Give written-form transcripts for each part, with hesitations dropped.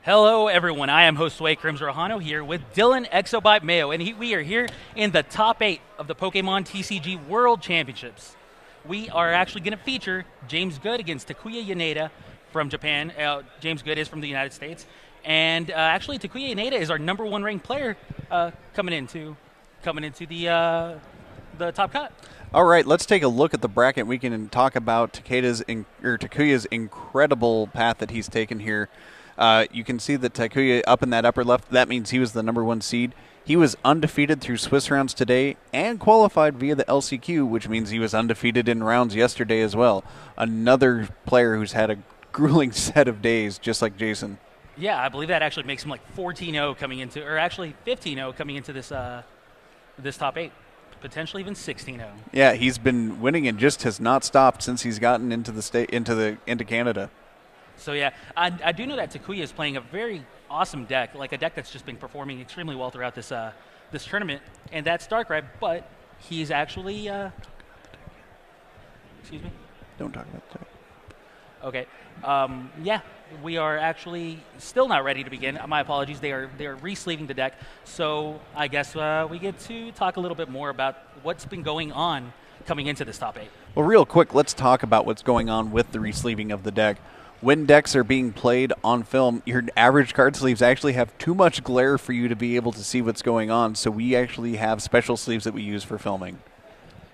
Hello, everyone. I am host Sway Crims Rahano here with Dylan Exobyte Mayo, and we are here in the top 8 of the Pokemon TCG World Championships. We are actually going to feature James Good against Takuya Yaneda from Japan. James Good is from the United States, and actually Takuya Yaneda is our number 1 ranked player coming into the top cut. All right, let's take a look at the bracket. We can talk about Takuya's incredible path that he's taken here. You can see that Takuya up in that upper left, that means he was the number 1 seed. He was undefeated through Swiss rounds today and qualified via the LCQ, which means he was undefeated in rounds yesterday as well. Another player who's had a grueling set of days, just like Jason. Yeah, I believe that actually makes him like 14-0 coming into, or actually 15-0 coming into this top 8. Potentially even 16-0. Yeah, he's been winning and just has not stopped since he's gotten into into Canada. So yeah, I do know that Takuya is playing a very awesome deck, like a deck that's just been performing extremely well throughout this this tournament, and that's Darkrai. But he's actually, excuse me. Don't talk about that. Okay. Yeah, we are actually still not ready to begin. My apologies. They are re-sleeving the deck. So I guess we get to talk a little bit more about what's been going on coming into this top 8. Well, real quick, let's talk about what's going on with the re-sleeving of the deck. When decks are being played on film, your average card sleeves actually have too much glare for you to be able to see what's going on. So we actually have special sleeves that we use for filming.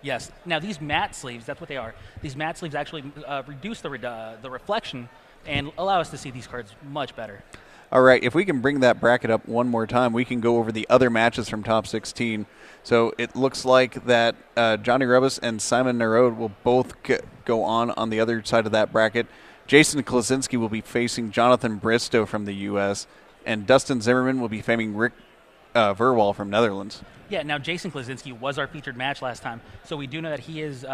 Yes. Now, these matte sleeves, that's what they are. These matte sleeves actually reduce the reflection and allow us to see these cards much better. All right, if we can bring that bracket up one more time, we can go over the other matches from top 16. So it looks like that Johnny Rebus and Simon Narode will both go on the other side of that bracket. Jason Klasinski will be facing Jonathan Bristow from the U.S., and Dustin Zimmerman will be facing Rick Verwal from Netherlands. Yeah, now Jason Klasinski was our featured match last time, so we do know that he is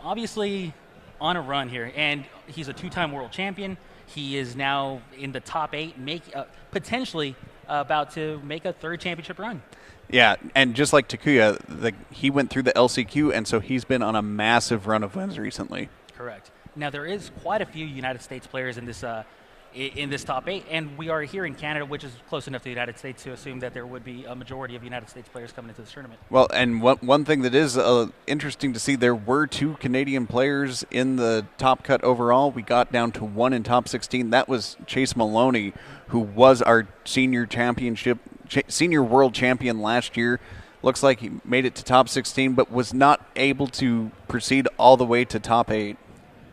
obviously on a run here, and he's a 2-time world champion. He is now in the top 8, potentially about to make a 3rd championship run. Yeah, and just like Takuya, he went through the LCQ, and so he's been on a massive run of wins recently. Correct. Now, there is quite a few United States players in this top 8, and we are here in Canada, which is close enough to the United States to assume that there would be a majority of United States players coming into this tournament. Well, and one thing that is interesting to see, there were 2 Canadian players in the top cut overall. We got down to 1 in top 16. That was Chase Maloney, who was our senior world champion last year. Looks like he made it to top 16, but was not able to proceed all the way to top 8.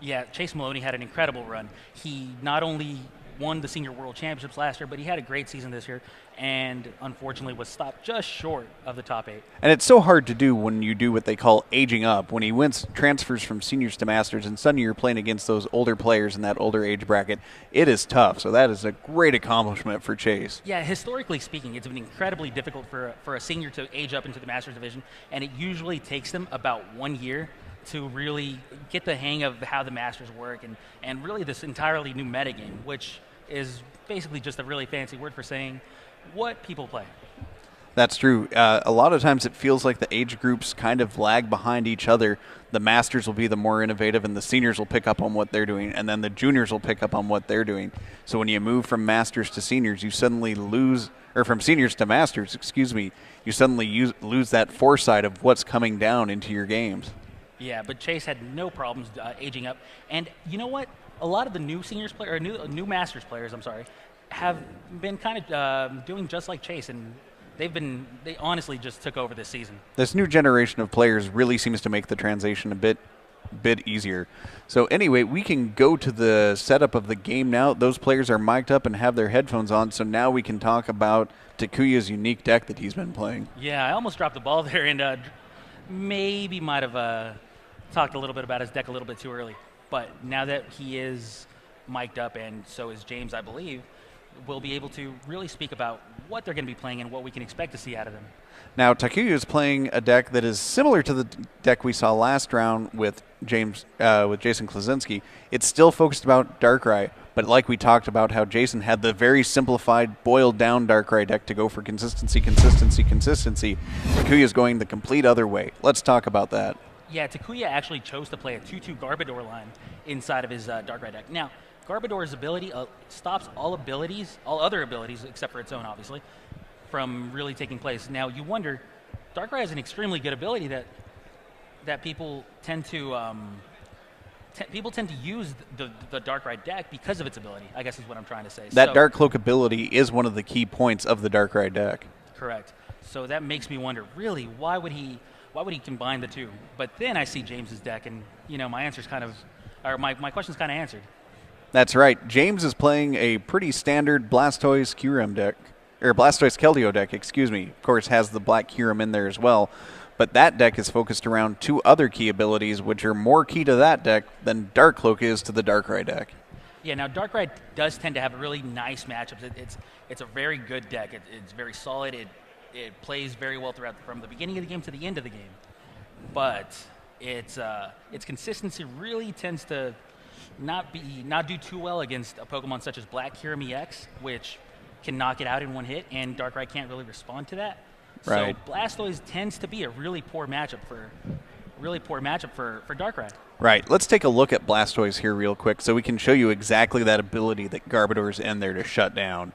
Yeah, Chase Maloney had an incredible run. He not only won the Senior World Championships last year, but he had a great season this year, and unfortunately was stopped just short of the top 8. And it's so hard to do when you do what they call aging up. When he transfers from seniors to masters, and suddenly you're playing against those older players in that older age bracket, it is tough. So that is a great accomplishment for Chase. Yeah, historically speaking, it's been incredibly difficult for a senior to age up into the masters division, and it usually takes them about 1 year to really get the hang of how the Masters work and really this entirely new metagame, which is basically just a really fancy word for saying what people play. That's true. A lot of times it feels like the age groups kind of lag behind each other. The Masters will be the more innovative, and the seniors will pick up on what they're doing, and then the juniors will pick up on what they're doing. So when you move from Masters to seniors, you suddenly lose, or from seniors to Masters, you suddenly lose that foresight of what's coming down into your games. Yeah, but Chase had no problems aging up. And you know what? A lot of the new seniors players, or new Masters players, have been kind of doing just like Chase, and they honestly just took over this season. This new generation of players really seems to make the transition a bit easier. So anyway, we can go to the setup of the game now. Those players are mic'd up and have their headphones on, so now we can talk about Takuya's unique deck that he's been playing. Yeah, I almost dropped the ball there, and maybe might have talked a little bit about his deck a little bit too early. But now that he is mic'd up, and so is James, I believe, we'll be able to really speak about what they're going to be playing and what we can expect to see out of them. Now, Takuya is playing a deck that is similar to the deck we saw last round with Jason Klasinski. It's still focused about Darkrai, but like we talked about how Jason had the very simplified, boiled-down Darkrai deck to go for consistency. Takuya is going the complete other way. Let's talk about that. Yeah, Takuya actually chose to play a 2-2 Garbodor line inside of his Darkrai deck. Now, Garbodor's ability stops all other abilities except for its own, obviously, from really taking place. Now you wonder, Darkrai has an extremely good ability that people tend to use the Darkrai deck because of its ability, I guess is what I'm trying to say. That Dark Cloak ability is one of the key points of the Darkrai deck. Correct. So that makes me wonder, really, why would he combine the two? But then I see James's deck, and my question's kind of answered. That's right. James is playing a pretty standard Blastoise Kyurem deck, or Blastoise Keldeo deck, excuse me. Of course, has the black Kyurem in there as well. But that deck is focused around two other key abilities, which are more key to that deck than Dark Cloak is to the Darkrai deck. Yeah, now Darkrai does tend to have really nice matchups. It's a very good deck. It's very solid. It plays very well from the beginning of the game to the end of the game. But its consistency really tends to not do too well against a Pokemon such as Black Kyurem EX, which can knock it out in one hit, and Darkrai can't really respond to that. Right. So Blastoise tends to be a really poor matchup for Darkrai. Right. Let's take a look at Blastoise here real quick so we can show you exactly that ability that Garbodor's in there to shut down.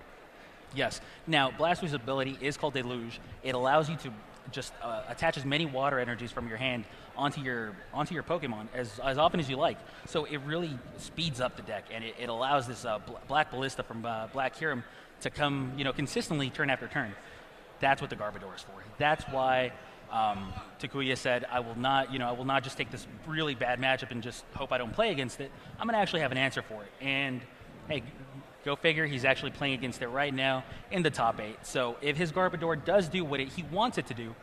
Yes. Now, Blastoise's ability is called Deluge. It allows you to just attach as many water energies from your hand onto your Pokemon as often as you like. So it really speeds up the deck, and it allows this Black Ballista from Black Kyurem to come consistently turn after turn. That's what the Garbodor is for. That's why Takuya said, I will not just take this really bad matchup and just hope I don't play against it. I'm going to actually have an answer for it. And, hey, go figure, he's actually playing against it right now in the top 8. So if his Garbodor does do what he wants it to do,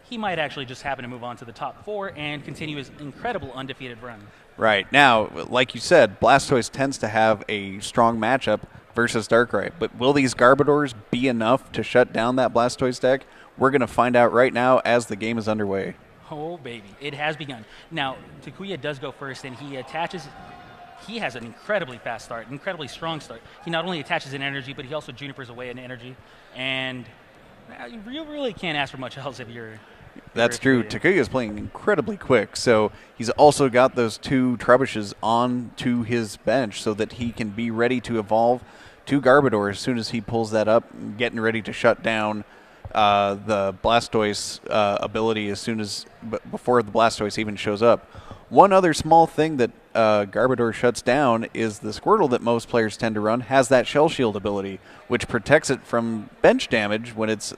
he might actually just happen to move on to the top 4 and continue his incredible undefeated run. Right. Now, like you said, Blastoise tends to have a strong matchup versus Darkrai. But will these Garbodors be enough to shut down that Blastoise deck? We're going to find out right now as the game is underway. Oh, baby. It has begun. Now, Takuya does go first, and he has an incredibly fast start, incredibly strong start. He not only attaches in energy, but he also junipers away in energy. And you really can't ask for much else if you're... That's true. Takuya is playing incredibly quick, so he's also got those 2 Trebushes onto his bench so that he can be ready to evolve to Garbodor as soon as he pulls that up, getting ready to shut down the Blastoise ability before the Blastoise even shows up. One other small thing that Garbodor shuts down is the Squirtle that most players tend to run has that Shell Shield ability, which protects it from bench damage when it's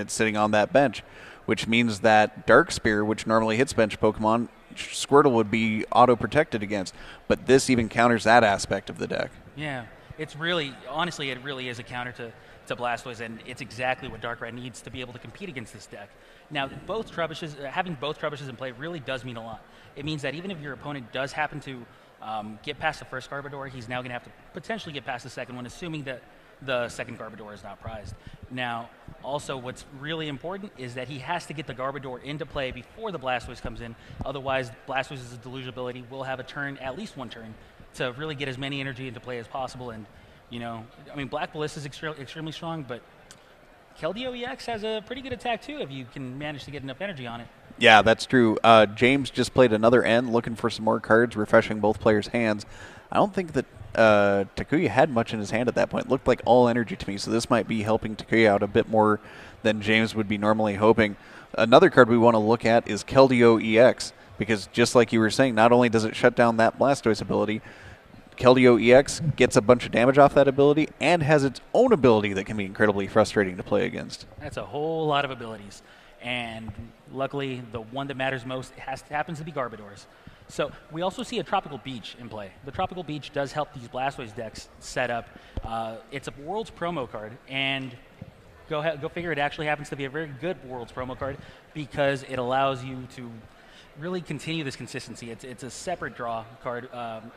sitting on that bench, which means that Dark Spear, which normally hits bench Pokemon, Squirtle would be auto-protected against. But this even counters that aspect of the deck. Yeah, honestly, it really is a counter to Blastoise, and it's exactly what Darkrai needs to be able to compete against this deck. Now, having both Trebushes in play really does mean a lot. It means that even if your opponent does happen to get past the first Garbodor, he's now going to have to potentially get past the second one, assuming that the second Garbodor is not prized. Now, also what's really important is that he has to get the Garbodor into play before the Blastoise comes in. Otherwise, Blastoise's Deluge ability will have at least one turn, to really get as many energy into play as possible. And, Black Ballista is extremely strong, but Keldeo EX has a pretty good attack too if you can manage to get enough energy on it. Yeah, that's true. James just played another end, looking for some more cards, refreshing both players' hands. I don't think that Takuya had much in his hand at that point. It looked like all energy to me, so this might be helping Takuya out a bit more than James would be normally hoping. Another card we want to look at is Keldeo EX, because just like you were saying, not only does it shut down that Blastoise ability, Keldeo EX gets a bunch of damage off that ability and has its own ability that can be incredibly frustrating to play against. That's a whole lot of abilities. And luckily, the one that matters most happens to be Garbodor's. So we also see a Tropical Beach in play. The Tropical Beach does help these Blastoise decks set up. It's a World's promo card, and go figure, it actually happens to be a very good World's promo card because it allows you to really continue this consistency. It's a separate draw card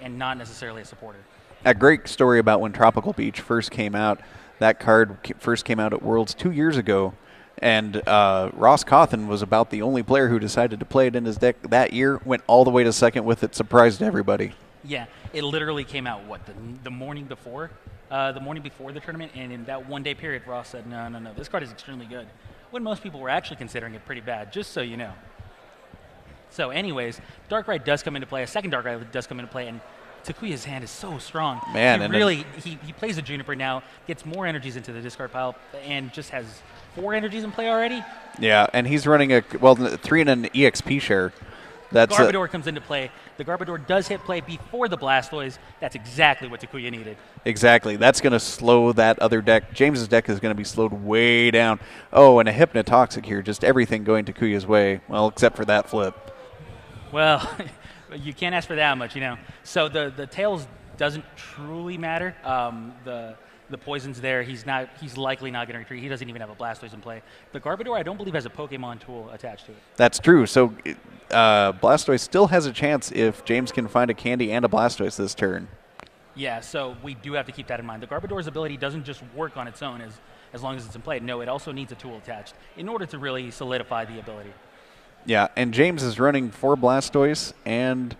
and not necessarily a supporter. A great story about when Tropical Beach first came out. That card first came out at Worlds 2 years ago, and Ross Cawthon was about the only player who decided to play it in his deck that year, went all the way to second with it, surprised everybody. Yeah, it literally came out, the morning before the tournament, and in that one-day period, Ross said, no, this card is extremely good, when most people were actually considering it pretty bad, just so you know. So anyways, Darkrai does come into play, a second Darkrai does come into play, and Takuya's hand is so strong. Man, he plays a Juniper now, gets more energies into the discard pile, and just has 4 energies in play already. Yeah, and he's running 3 and an EXP share. That's Garbodor comes into play. The Garbodor does hit play before the Blastoise. That's exactly what Takuya needed. Exactly. That's going to slow that other deck. James's deck is going to be slowed way down. Oh, and a Hypnotoxic here. Just everything going Takuya's way. Well, except for that flip. Well, you can't ask for that much, So the Tails doesn't truly matter. The poison's there. He's likely not going to retreat. He doesn't even have a Blastoise in play. The Garbodor, I don't believe, has a Pokemon tool attached to it. That's true. So Blastoise still has a chance if James can find a Candy and a Blastoise this turn. Yeah, so we do have to keep that in mind. The Garbodor's ability doesn't just work on its own as long as it's in play. No, it also needs a tool attached in order to really solidify the ability. Yeah, and James is running 4 Blastoise, and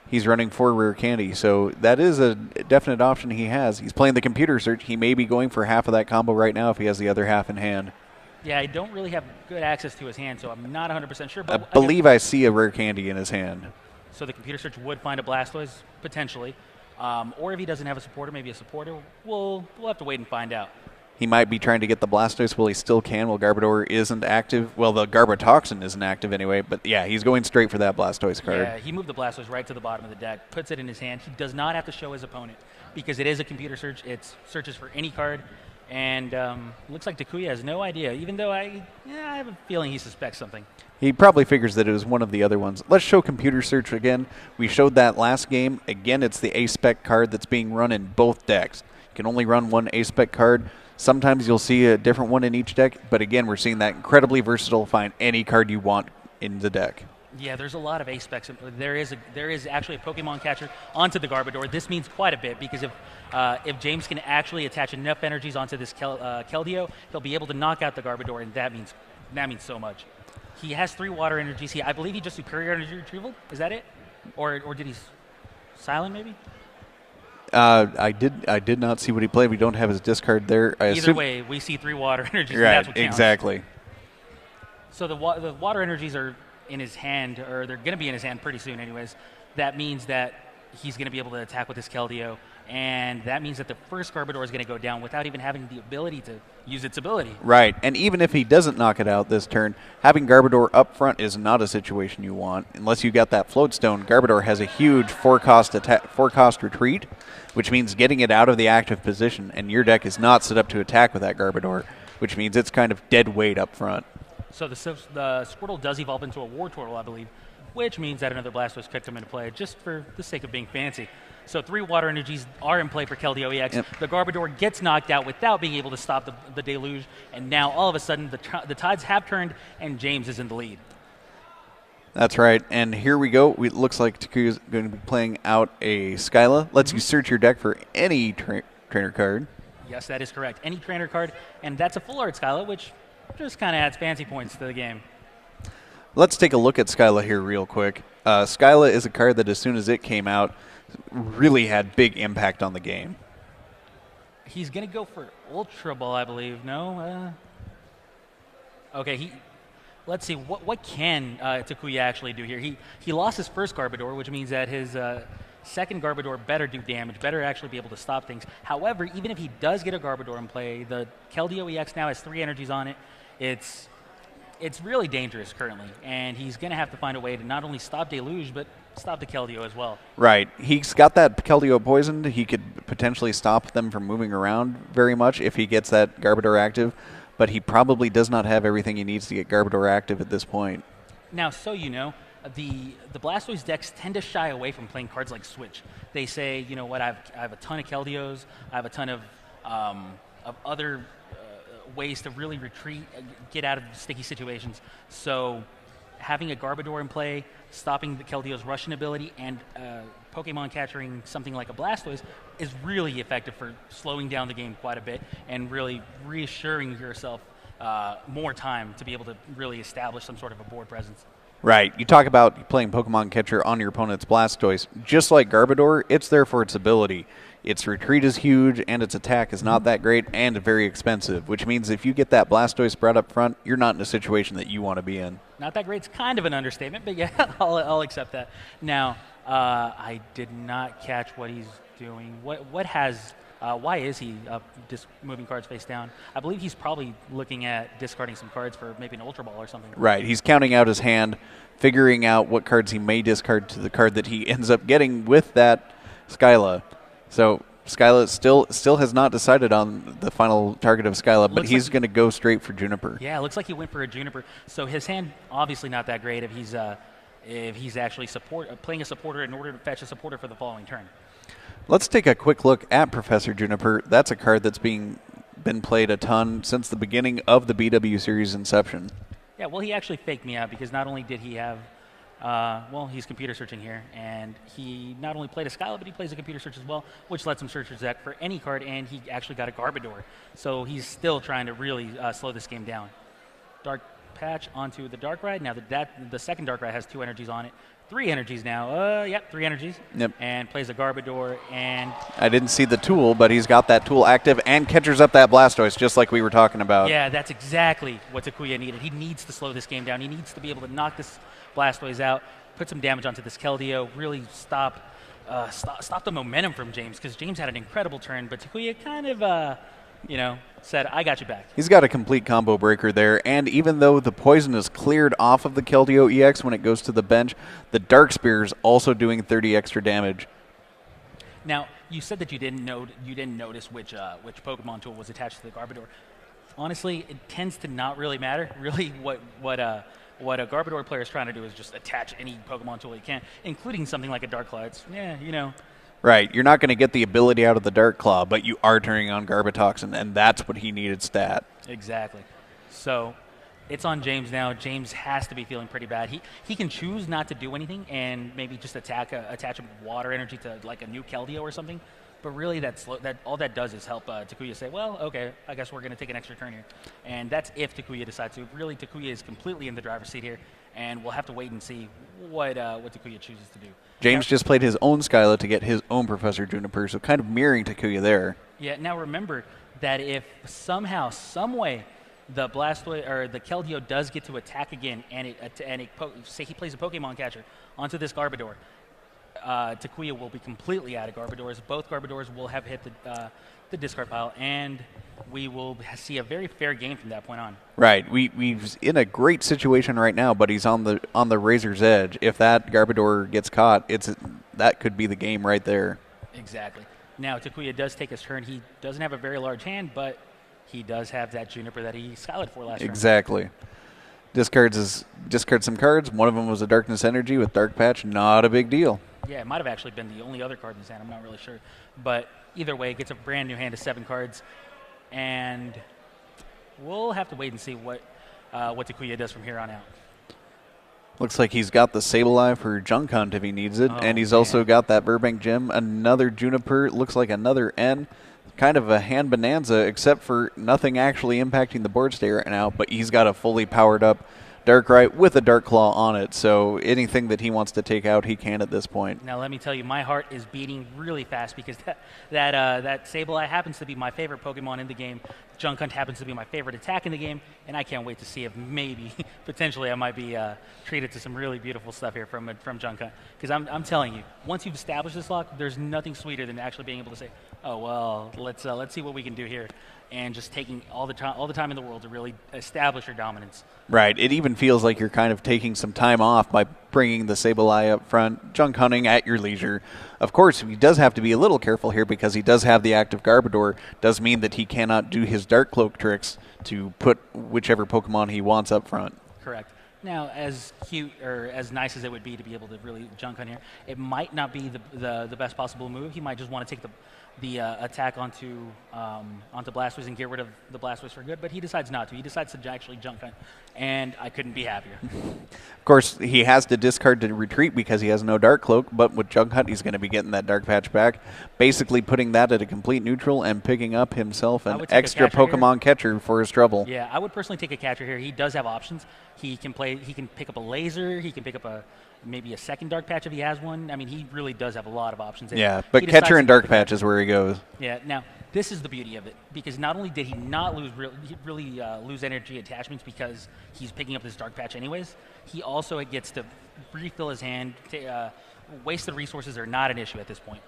he's running 4 Rare Candy, so that is a definite option he has. He's playing the computer search. He may be going for half of that combo right now if he has the other half in hand. Yeah, I don't really have good access to his hand, so I'm not 100% sure. But I believe I see a Rare Candy in his hand. So the computer search would find a Blastoise, potentially. Or if he doesn't have a supporter, maybe a supporter. We'll have to wait and find out. He might be trying to get the Blastoise while he still can, while Garbodor isn't active. Well, the Garbotoxin isn't active anyway, but yeah, he's going straight for that Blastoise card. Yeah, he moved the Blastoise right to the bottom of the deck, puts it in his hand. He does not have to show his opponent because it is a computer search. It searches for any card, and looks like Takuya has no idea, even though I have a feeling he suspects something. He probably figures that it was one of the other ones. Let's show computer search again. We showed that last game. Again, it's the A-Spec card that's being run in both decks. You can only run one A-Spec card. Sometimes you'll see a different one in each deck, but again, we're seeing that incredibly versatile. Find any card you want in the deck. Yeah, there's a lot of A-Specs. There is actually a Pokemon catcher onto the Garbodor. This means quite a bit because if James can actually attach enough energies onto this Keldeo, he'll be able to knock out the Garbodor, and that means so much. He has 3 water energies. I believe he just Superior Energy Retrieval. Is that it? Or did he Silent maybe? I did not see what he played. We don't have his discard there. Either way, we see 3 water energies. Right, and that's what counts. Exactly. So the water energies are in his hand, or they're going to be in his hand pretty soon anyways. That means that he's going to be able to attack with his Keldeo, and that means that the first Garbodor is going to go down without even having the ability to use its ability. Right, and even if he doesn't knock it out this turn, having Garbodor up front is not a situation you want. Unless you got that Floatstone, Garbodor has a huge 4-cost retreat, which means getting it out of the active position, and your deck is not set up to attack with that Garbodor, which means it's kind of dead weight up front. So the Squirtle does evolve into a Wartortle, I believe, which means that another Blastoise could come into play just for the sake of being fancy. So 3 water energies are in play for Keldeo EX. Yep. The Garbodor gets knocked out without being able to stop the deluge, and now all of a sudden the tides have turned and James is in the lead. That's right, and here we go. It looks like Takuya's going to be playing out a Skyla. Lets you search your deck for any trainer card. Yes, that is correct. Any trainer card, and that's a full art Skyla, which just kind of adds fancy points to the game. Let's take a look at Skyla here real quick. Skyla is a card that as soon as it came out really had big impact on the game. He's going to go for Ultra Ball, I believe. No? Okay, let's see. What can Takuya actually do here? He lost his first Garbodor, which means that his second Garbodor better do damage, better actually be able to stop things. However, even if he does get a Garbodor in play, the Keldeo EX now has 3 energies on it. It's really dangerous currently, and he's going to have to find a way to not only stop Deluge, but stop the Keldeo as well. Right. He's got that Keldeo poisoned. He could potentially stop them from moving around very much if he gets that Garbodor active, but he probably does not have everything he needs to get Garbodor active at this point. Now, so you know, the Blastoise decks tend to shy away from playing cards like Switch. They say, you know what, I have a ton of Keldeos, I have a ton of other ways to really retreat, get out of sticky situations. So having a Garbodor in play, stopping the Keldeo's Russian ability, and Pokemon catching something like a Blastoise is really effective for slowing down the game quite a bit and really reassuring yourself more time to be able to really establish some sort of a board presence. Right. You talk about playing Pokemon Catcher on your opponent's Blastoise. Just like Garbodor, it's there for its ability. Its retreat is huge, and its attack is not that great and very expensive, which means if you get that Blastoise spread up front, you're not in a situation that you want to be in. Not that great's kind of an understatement, but yeah, I'll accept that. Now, I did not catch what he's doing. Why is he just moving cards face down? I believe he's probably looking at discarding some cards for maybe an Ultra Ball or something. Right. He's counting out his hand, figuring out what cards he may discard to the card that he ends up getting with that Skyla. So Skyla still has not decided on the final target of Skyla, but he's going to go straight for Juniper. Yeah, it looks like he went for a Juniper. So his hand obviously not that great if he's actually playing a supporter in order to fetch a supporter for the following turn. Let's take a quick look at Professor Juniper. That's a card that's been played a ton since the beginning of the BW series inception. Yeah, well, he actually faked me out because not only did he have, he's computer searching here, and he not only played a Skyla, but he plays a computer search as well, which lets him search his deck for any card, and he actually got a Garbodor. So he's still trying to really slow this game down. Dark Patch onto the Darkrai. Now the second Darkrai has 2 energies on it. 3 energies now. 3 energies. Yep. And plays a Garbodor. And I didn't see the tool, but he's got that tool active and catches up that Blastoise, just like we were talking about. Yeah, that's exactly what Takuya needed. He needs to slow this game down. He needs to be able to knock this Blastoise out, put some damage onto this Keldeo, really stop the momentum from James, because James had an incredible turn, but Takuya kind of said, I got you back. He's got a complete combo breaker there, and even though the poison is cleared off of the Keldeo EX when it goes to the bench, the Dark Spear is also doing 30 extra damage. Now, you said that you didn't notice which Pokemon tool was attached to the Garbodor. Honestly, it tends to not really matter. Really, what a Garbodor player is trying to do is just attach any Pokemon tool he can, including something like a Dark Claw. It's, Right, you're not going to get the ability out of the Dark Claw, but you are turning on Garbatoxin, and that's what he needed stat. Exactly. So it's on James now. James has to be feeling pretty bad. He can choose not to do anything and maybe just attach a water energy to like a new Keldeo or something. But really, that all that does is help Takuya say, well, okay, I guess we're going to take an extra turn here. And that's if Takuya decides to. Really, Takuya is completely in the driver's seat here, and we'll have to wait and see what Takuya chooses to do. James just played his own Skyla to get his own Professor Juniper, so kind of mirroring Takuya there. Yeah, now remember that if somehow, some way, the Blastoise or the Keldeo does get to attack again, and say he plays a Pokemon catcher onto this Garbodor, Takuya will be completely out of Garbodors. Both Garbodors will have hit the discard pile, and we will see a very fair game from that point on. Right. We've in a great situation right now, but he's on the razor's edge. If that Garbodor gets caught, that could be the game right there. Exactly. Now Takuya does take his turn. He doesn't have a very large hand, but he does have that Juniper that he Skylight for last turn. Exactly. Discard some cards. One of them was a Darkness Energy with Dark Patch. Not a big deal. Yeah, it might have actually been the only other card in his hand. I'm not really sure. But either way, it gets a brand new hand of 7 cards. And we'll have to wait and see what Takuya does from here on out. Looks like he's got the Sableye for Junk Hunt if he needs it. And he's also got that Burbank Gem. Another Juniper. Looks like another N. Kind of a hand bonanza, except for nothing actually impacting the board state right now. But he's got a fully powered up Darkrai with a Dark Claw on it, so anything that he wants to take out, he can at this point. Now, let me tell you, my heart is beating really fast because that Sableye happens to be my favorite Pokemon in the game. Junk Hunt happens to be my favorite attack in the game, and I can't wait to see if maybe, potentially, I might be treated to some really beautiful stuff here from Junk Hunt. Because I'm telling you, once you've established this lock, there's nothing sweeter than actually being able to say, oh, well, let's see what we can do here. And just taking all the time in the world to really establish your dominance. Right. It even feels like you're kind of taking some time off by bringing the Sableye up front, junk hunting at your leisure. Of course, he does have to be a little careful here because he does have the active Garbodor. Does mean that he cannot do his Dark Cloak tricks to put whichever Pokemon he wants up front. Correct. Now, as cute or as nice as it would be to be able to really junk hunt here, it might not be the best possible move. He might just want to take the attack onto Blastoise and get rid of the Blastoise for good, but he decides not to. He decides to actually junk hunt, and I couldn't be happier. Of course, he has to discard to retreat because he has no Dark Cloak, but with Junk Hunt, he's going to be getting that Dark Patch back, basically putting that at a complete neutral and picking up himself an extra Pokemon catcher for his trouble. Yeah, I would personally take a catcher here. He does have options. He can pick up a laser. He can pick up maybe a second Dark Patch if he has one. I mean, he really does have a lot of options. Yeah, but catcher and Dark Patch is where he goes. Yeah, now, this is the beauty of it, because not only did he not lose lose energy attachments because he's picking up this Dark Patch anyways, he also gets to refill his hand wasted resources are not an issue at this point.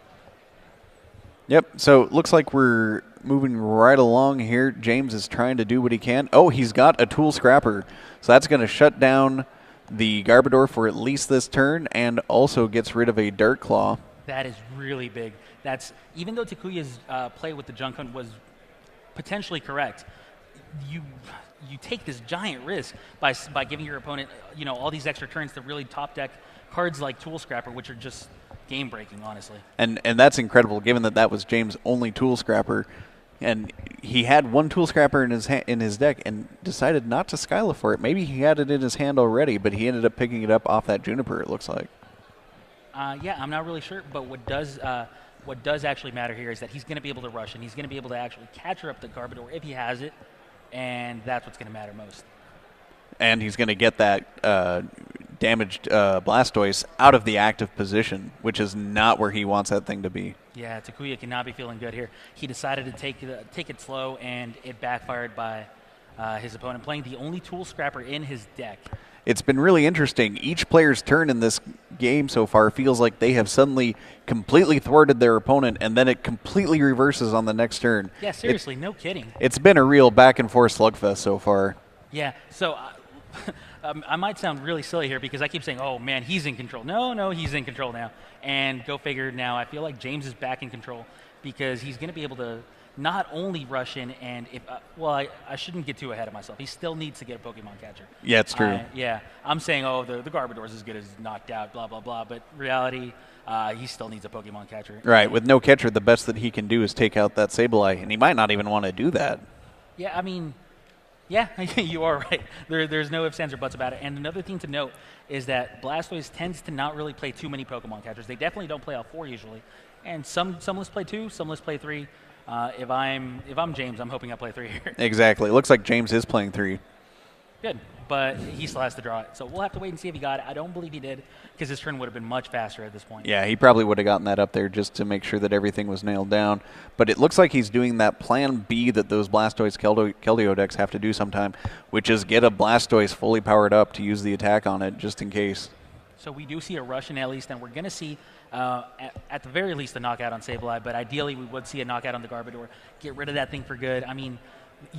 Yep, so it looks like we're moving right along here. James is trying to do what he can. Oh, he's got a Tool Scrapper. So that's going to shut down the Garbodor for at least this turn and also gets rid of a Dark Claw. That is really big. That's even though Takuya's play with the Junk Hunt was potentially correct, you take this giant risk by giving your opponent all these extra turns to really top deck cards like Tool Scrapper, which are just game breaking, honestly. And that's incredible, given that was James' only Tool Scrapper, and he had one Tool Scrapper in his deck and decided not to Skyla for it. Maybe he had it in his hand already, but he ended up picking it up off that Juniper. It looks like. Yeah, I'm not really sure, but what does actually matter here is that he's going to be able to rush, and he's going to be able to actually capture up the Garbodor if he has it, and that's what's going to matter most. And he's going to get that damaged Blastoise out of the active position, which is not where he wants that thing to be. Yeah, Takuya cannot be feeling good here. He decided to take it slow, and it backfired by his opponent playing the only Tool Scrapper in his deck. It's been really interesting. Each player's turn in this game so far feels like they have suddenly completely thwarted their opponent, and then it completely reverses on the next turn. Yeah, seriously, no kidding. It's been a real back-and-forth slugfest so far. Yeah, so I might sound really silly here because I keep saying, oh, man, he's in control. No, he's in control now. And go figure now, I feel like James is back in control because he's going to be able to not only rush in and if I shouldn't get too ahead of myself. He still needs to get a Pokemon catcher. Yeah, it's true. I'm saying, the Garbodor's as good as knocked out, blah, blah, blah. But reality, he still needs a Pokemon catcher. Right. With no catcher, the best that he can do is take out that Sableye, and he might not even want to do that. Yeah, I mean, yeah, you are right. There's no ifs, ands, or buts about it. And another thing to note is that Blastoise tends to not really play too many Pokemon catchers. They definitely don't play all four usually. And some lists play two, some lists play three. If I'm James, I'm hoping I play three here. Exactly. It looks like James is playing three. Good, but he still has to draw it. So we'll have to wait and see if he got it. I don't believe he did because his turn would have been much faster at this point. Yeah, he probably would have gotten that up there just to make sure that everything was nailed down. But it looks like he's doing that plan B that those Blastoise Keldeo decks have to do sometime, which is get a Blastoise fully powered up to use the attack on it just in case. So we do see a Russian at least, and we're going to see, at the very least, a knockout on Sableye, but ideally we would see a knockout on the Garbodor. Get rid of that thing for good. I mean,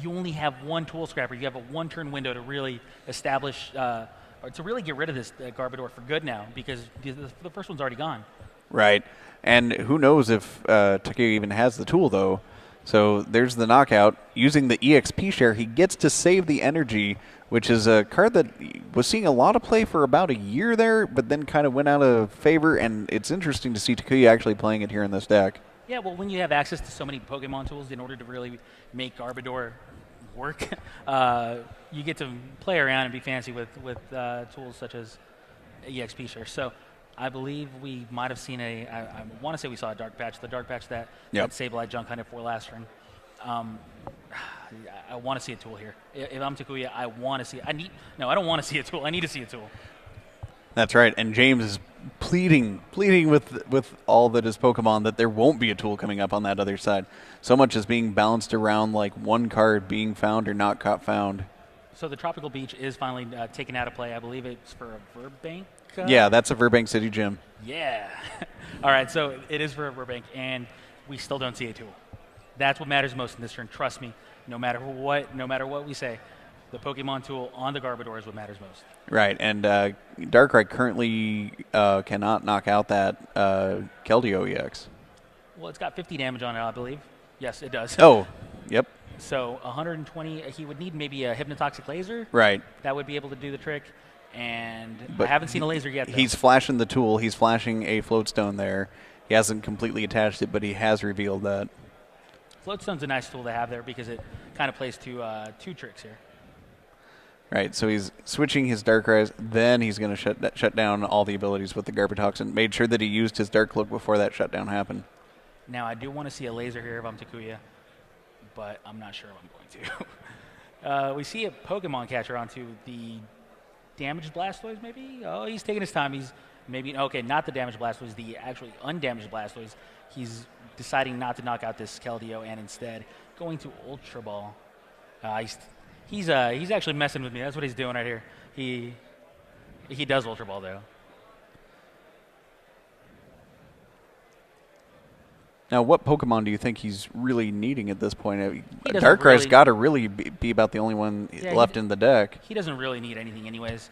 you only have one Tool Scrapper. You have a one-turn window to really establish, or to really get rid of this Garbodor for good now, because the first one's already gone. Right. And who knows if Takuya even has the tool, though. So there's the knockout. Using the EXP share, he gets to save the energy, which is a card that was seeing a lot of play for about a year there, but then kind of went out of favor, and it's interesting to see Takuya actually playing it here in this deck. Yeah, well, when you have access to so many Pokemon tools in order to really make Garbodor work, you get to play around and be fancy with tools such as EXP share. So I believe we might have seen I want to say we saw a Dark Patch, the Dark Patch that Sableye Junk Hunted for last turn. I want to see a tool here. If I'm Takuya, I want to see it. I don't want to see a tool. I need to see a tool. That's right. And James is pleading with all that is Pokemon that there won't be a tool coming up on that other side. So much is being balanced around like one card being found or not caught found. So the Tropical Beach is finally taken out of play. I believe it's for a Verbank. Yeah, that's a Verbank City gym. Yeah. All right, so it is for a Verbank, and we still don't see a tool. That's what matters most in this turn. Trust me. No matter what we say, the Pokemon tool on the Garbodor is what matters most. Right, and Darkrai currently cannot knock out that Keldeo EX. Well, it's got 50 damage on it, I believe. Yes, it does. Oh, yep. So 120, he would need maybe a Hypnotoxic Laser. Right. That would be able to do the trick. And but I haven't seen a laser yet, though. He's flashing the tool. He's flashing a Floatstone there. He hasn't completely attached it, but he has revealed that. Floatstone's a nice tool to have there because it kind of plays two tricks here. Right, so he's switching his Darkrai's, then he's going to shut down all the abilities with the Garbotoxin. Made sure that he used his Dark Cloak before that shutdown happened. Now, I do want to see a laser here if I'm Takuya, but I'm not sure if I'm going to. We see a Pokemon catcher onto the damaged Blastoise, maybe? Oh, he's taking his time. He's maybe, okay, not the damaged Blastoise, the actually undamaged Blastoise. He's deciding not to knock out this Keldeo and instead going to Ultra Ball. He's actually messing with me. That's what he's doing right here. He does Ultra Ball, though. Now, what Pokemon do you think he's really needing at this point? He doesn't Darkrai's really- got to really be about the only one Yeah, left in the deck. He doesn't really need anything anyways.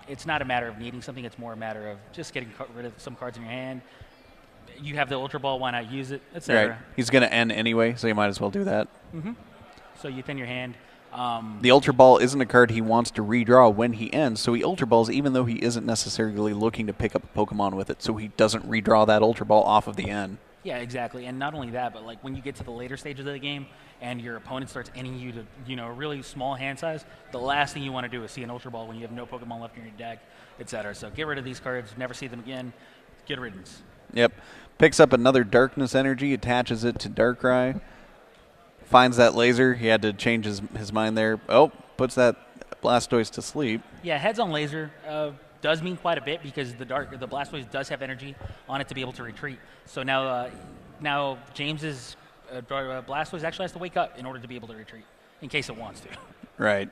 It's not a matter of needing something. It's more a matter of just getting rid of some cards in your hand. You have the Ultra Ball. Why not use it, etc. Right. He's going to end anyway, so you might as well do that. So you thin your hand. The Ultra Ball isn't a card he wants to redraw when he ends, so he Ultra Balls even though he isn't necessarily looking to pick up a Pokemon with it, so he doesn't redraw that Ultra Ball off of the end. Yeah, exactly. And not only that, but like when you get to the later stages of the game and your opponent starts ending you to, a really small hand size, the last thing you want to do is see an Ultra Ball when you have no Pokemon left in your deck, etc. So get rid of these cards, never see them again, get riddance. Yep. Picks up another Darkness Energy, attaches it to Darkrai, finds that laser. He had to change his mind there. Oh, puts that Blastoise to sleep. Yeah, heads on laser does mean quite a bit because the Blastoise does have energy on it to be able to retreat. So now James's Blastoise actually has to wake up in order to be able to retreat in case it wants to. Right.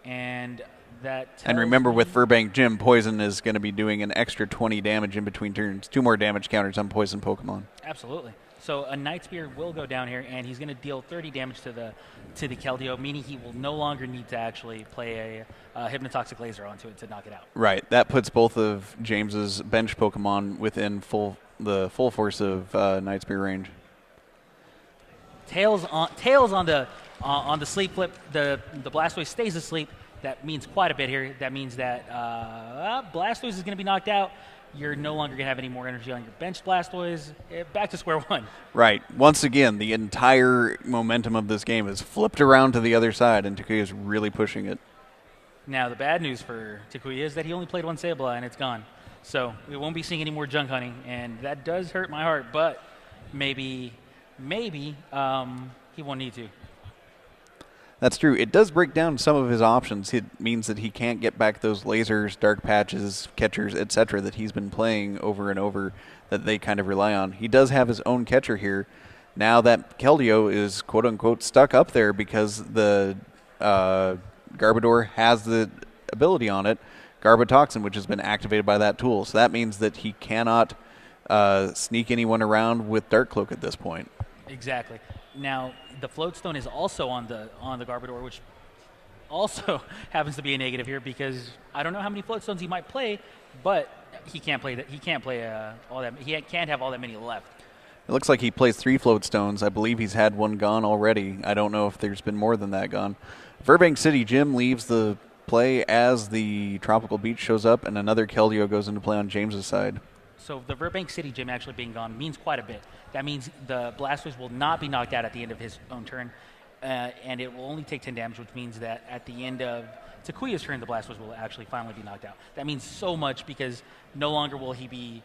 And that. And remember, with Furbank Gym, Poison is going to be doing an extra 20 damage in between turns. 2 more damage counters on Poison Pokemon. Absolutely. So a Night Spear will go down here, and he's going to deal 30 damage to the Keldeo, meaning he will no longer need to actually play a Hypnotoxic Laser onto it to knock it out. Right. That puts both of James's bench Pokemon within the full force of Night Spear range. Tails on the sleep flip. The Blastoise stays asleep. That means quite a bit here. That means that Blastoise is going to be knocked out. You're no longer going to have any more energy on your bench Blastoise. Back to square one. Right. Once again, the entire momentum of this game is flipped around to the other side, and Takuya is really pushing it. Now, the bad news for Takuya is that he only played one Sableye, and it's gone. So we won't be seeing any more junk hunting, and that does hurt my heart, but maybe he won't need to. That's true. It does break down some of his options. It means that he can't get back those lasers, dark patches, catchers, etc. that he's been playing over and over that they kind of rely on. He does have his own catcher here. Now that Keldeo is quote-unquote stuck up there because the Garbodor has the ability on it, Garbotoxin, which has been activated by that tool. So that means that he cannot sneak anyone around with Dark Cloak at this point. Exactly. Now, the Float Stone is also on the Garbodor, which also happens to be a negative here because I don't know how many Float Stones he might play, but he can't play that. He can't play all that. He can't have all that many left. It looks like he plays 3 Float Stones. I believe he's had one gone already. I don't know if there's been more than that gone. Burbank City Gym leaves the play as the Tropical Beach shows up, and another Keldeo goes into play on James's side. So the Burbank City Gym actually being gone means quite a bit. That means the Blastoise will not be knocked out at the end of his own turn, and it will only take 10 damage, which means that at the end of Takuya's turn, the Blastoise will actually finally be knocked out. That means so much because no longer will he be,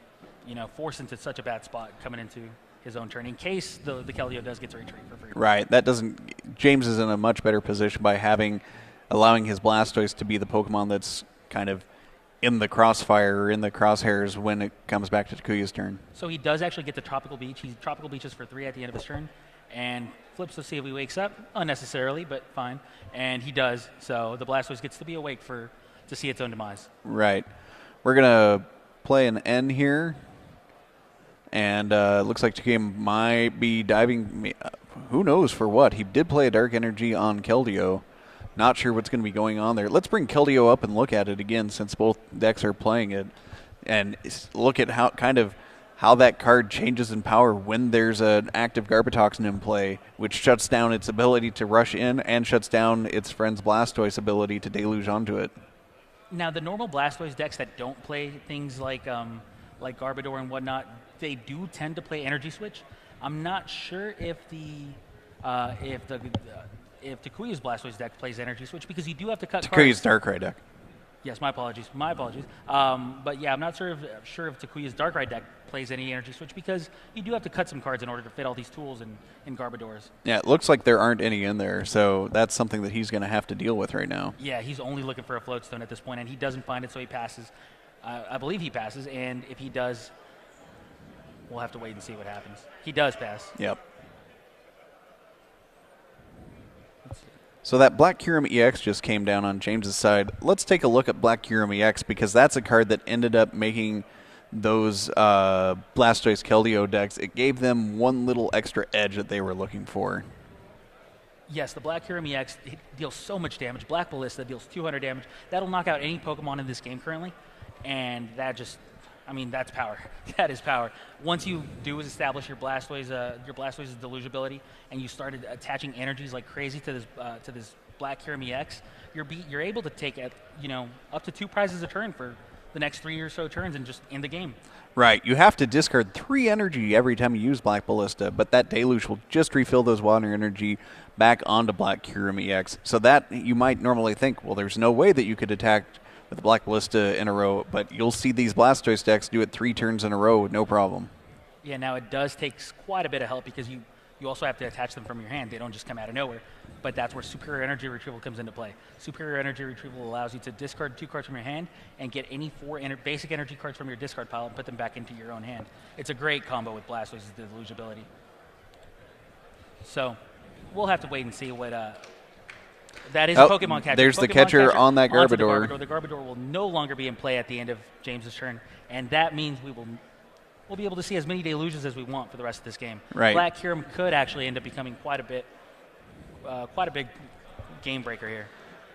forced into such a bad spot coming into his own turn in case the Keldeo does get to retreat for free. Right. James is in a much better position by allowing his Blastoise to be the Pokemon that's kind of in the crossfire or in the crosshairs when it comes back to Takuya's turn. So he does actually get the Tropical Beach. He Tropical Beaches for 3 at the end of his turn and flips to see if he wakes up, unnecessarily, but fine. And he does. So the Blastoise gets to be awake to see its own demise. Right. We're going to play an N here. And it looks like Takuya might be diving. Who knows for what? He did play a Dark Energy on Keldeo. Not sure what's going to be going on there. Let's bring Keldeo up and look at it again since both decks are playing it. And look at how that card changes in power when there's an active Garbotoxin in play, which shuts down its ability to rush in and shuts down its friend's Blastoise ability to deluge onto it. Now, the normal Blastoise decks that don't play things like Garbodor and whatnot, they do tend to play Energy Switch. I'm not sure if Takuya's Blastoise deck plays Energy Switch because you do have to cut Takuya's cards. Darkrai deck. Yes, my apologies. But yeah, I'm not sure if Takuya's Darkrai deck plays any Energy Switch because you do have to cut some cards in order to fit all these tools in Garbodors. Yeah, it looks like there aren't any in there, so that's something that he's going to have to deal with right now. Yeah, he's only looking for a Float Stone at this point, and he doesn't find it, so he passes. I believe he passes, and if he does, we'll have to wait and see what happens. He does pass. Yep. So that Black Kyurem EX just came down on James's side. Let's take a look at Black Kyurem EX because that's a card that ended up making those Blastoise Keldeo decks, it gave them one little extra edge that they were looking for. Yes, the Black Kyurem EX deals so much damage. Black Ballista deals 200 damage. That'll knock out any Pokemon in this game currently, and that just, I mean, that's power. That is power. Once you do is establish your Blastoise's delusionability, and you started attaching energies like crazy to this Black Kyurem EX, you're able to take up to 2 prizes a turn for the next 3 or so turns and just in the game. Right. You have to discard 3 energy every time you use Black Ballista, but that Deluge will just refill those water energy back onto Black Kyurem EX. So that you might normally think, well, there's no way that you could attack with Black Ballista in a row, but you'll see these Blastoise decks do it 3 turns in a row with no problem. Yeah, now it does take quite a bit of help because you also have to attach them from your hand. They don't just come out of nowhere. But that's where Superior Energy Retrieval comes into play. Superior Energy Retrieval allows you to discard 2 cards from your hand and get any 4 basic energy cards from your discard pile and put them back into your own hand. It's a great combo with Blastoise's delusionability. So we'll have to wait and see what... that is a Pokemon catcher. There's the catcher on that Garbodor. The Garbodor will no longer be in play at the end of James's turn, and that means we'll be able to see as many Delusions as we want for the rest of this game. Right. Black Kyurem could actually end up becoming quite a big game breaker here.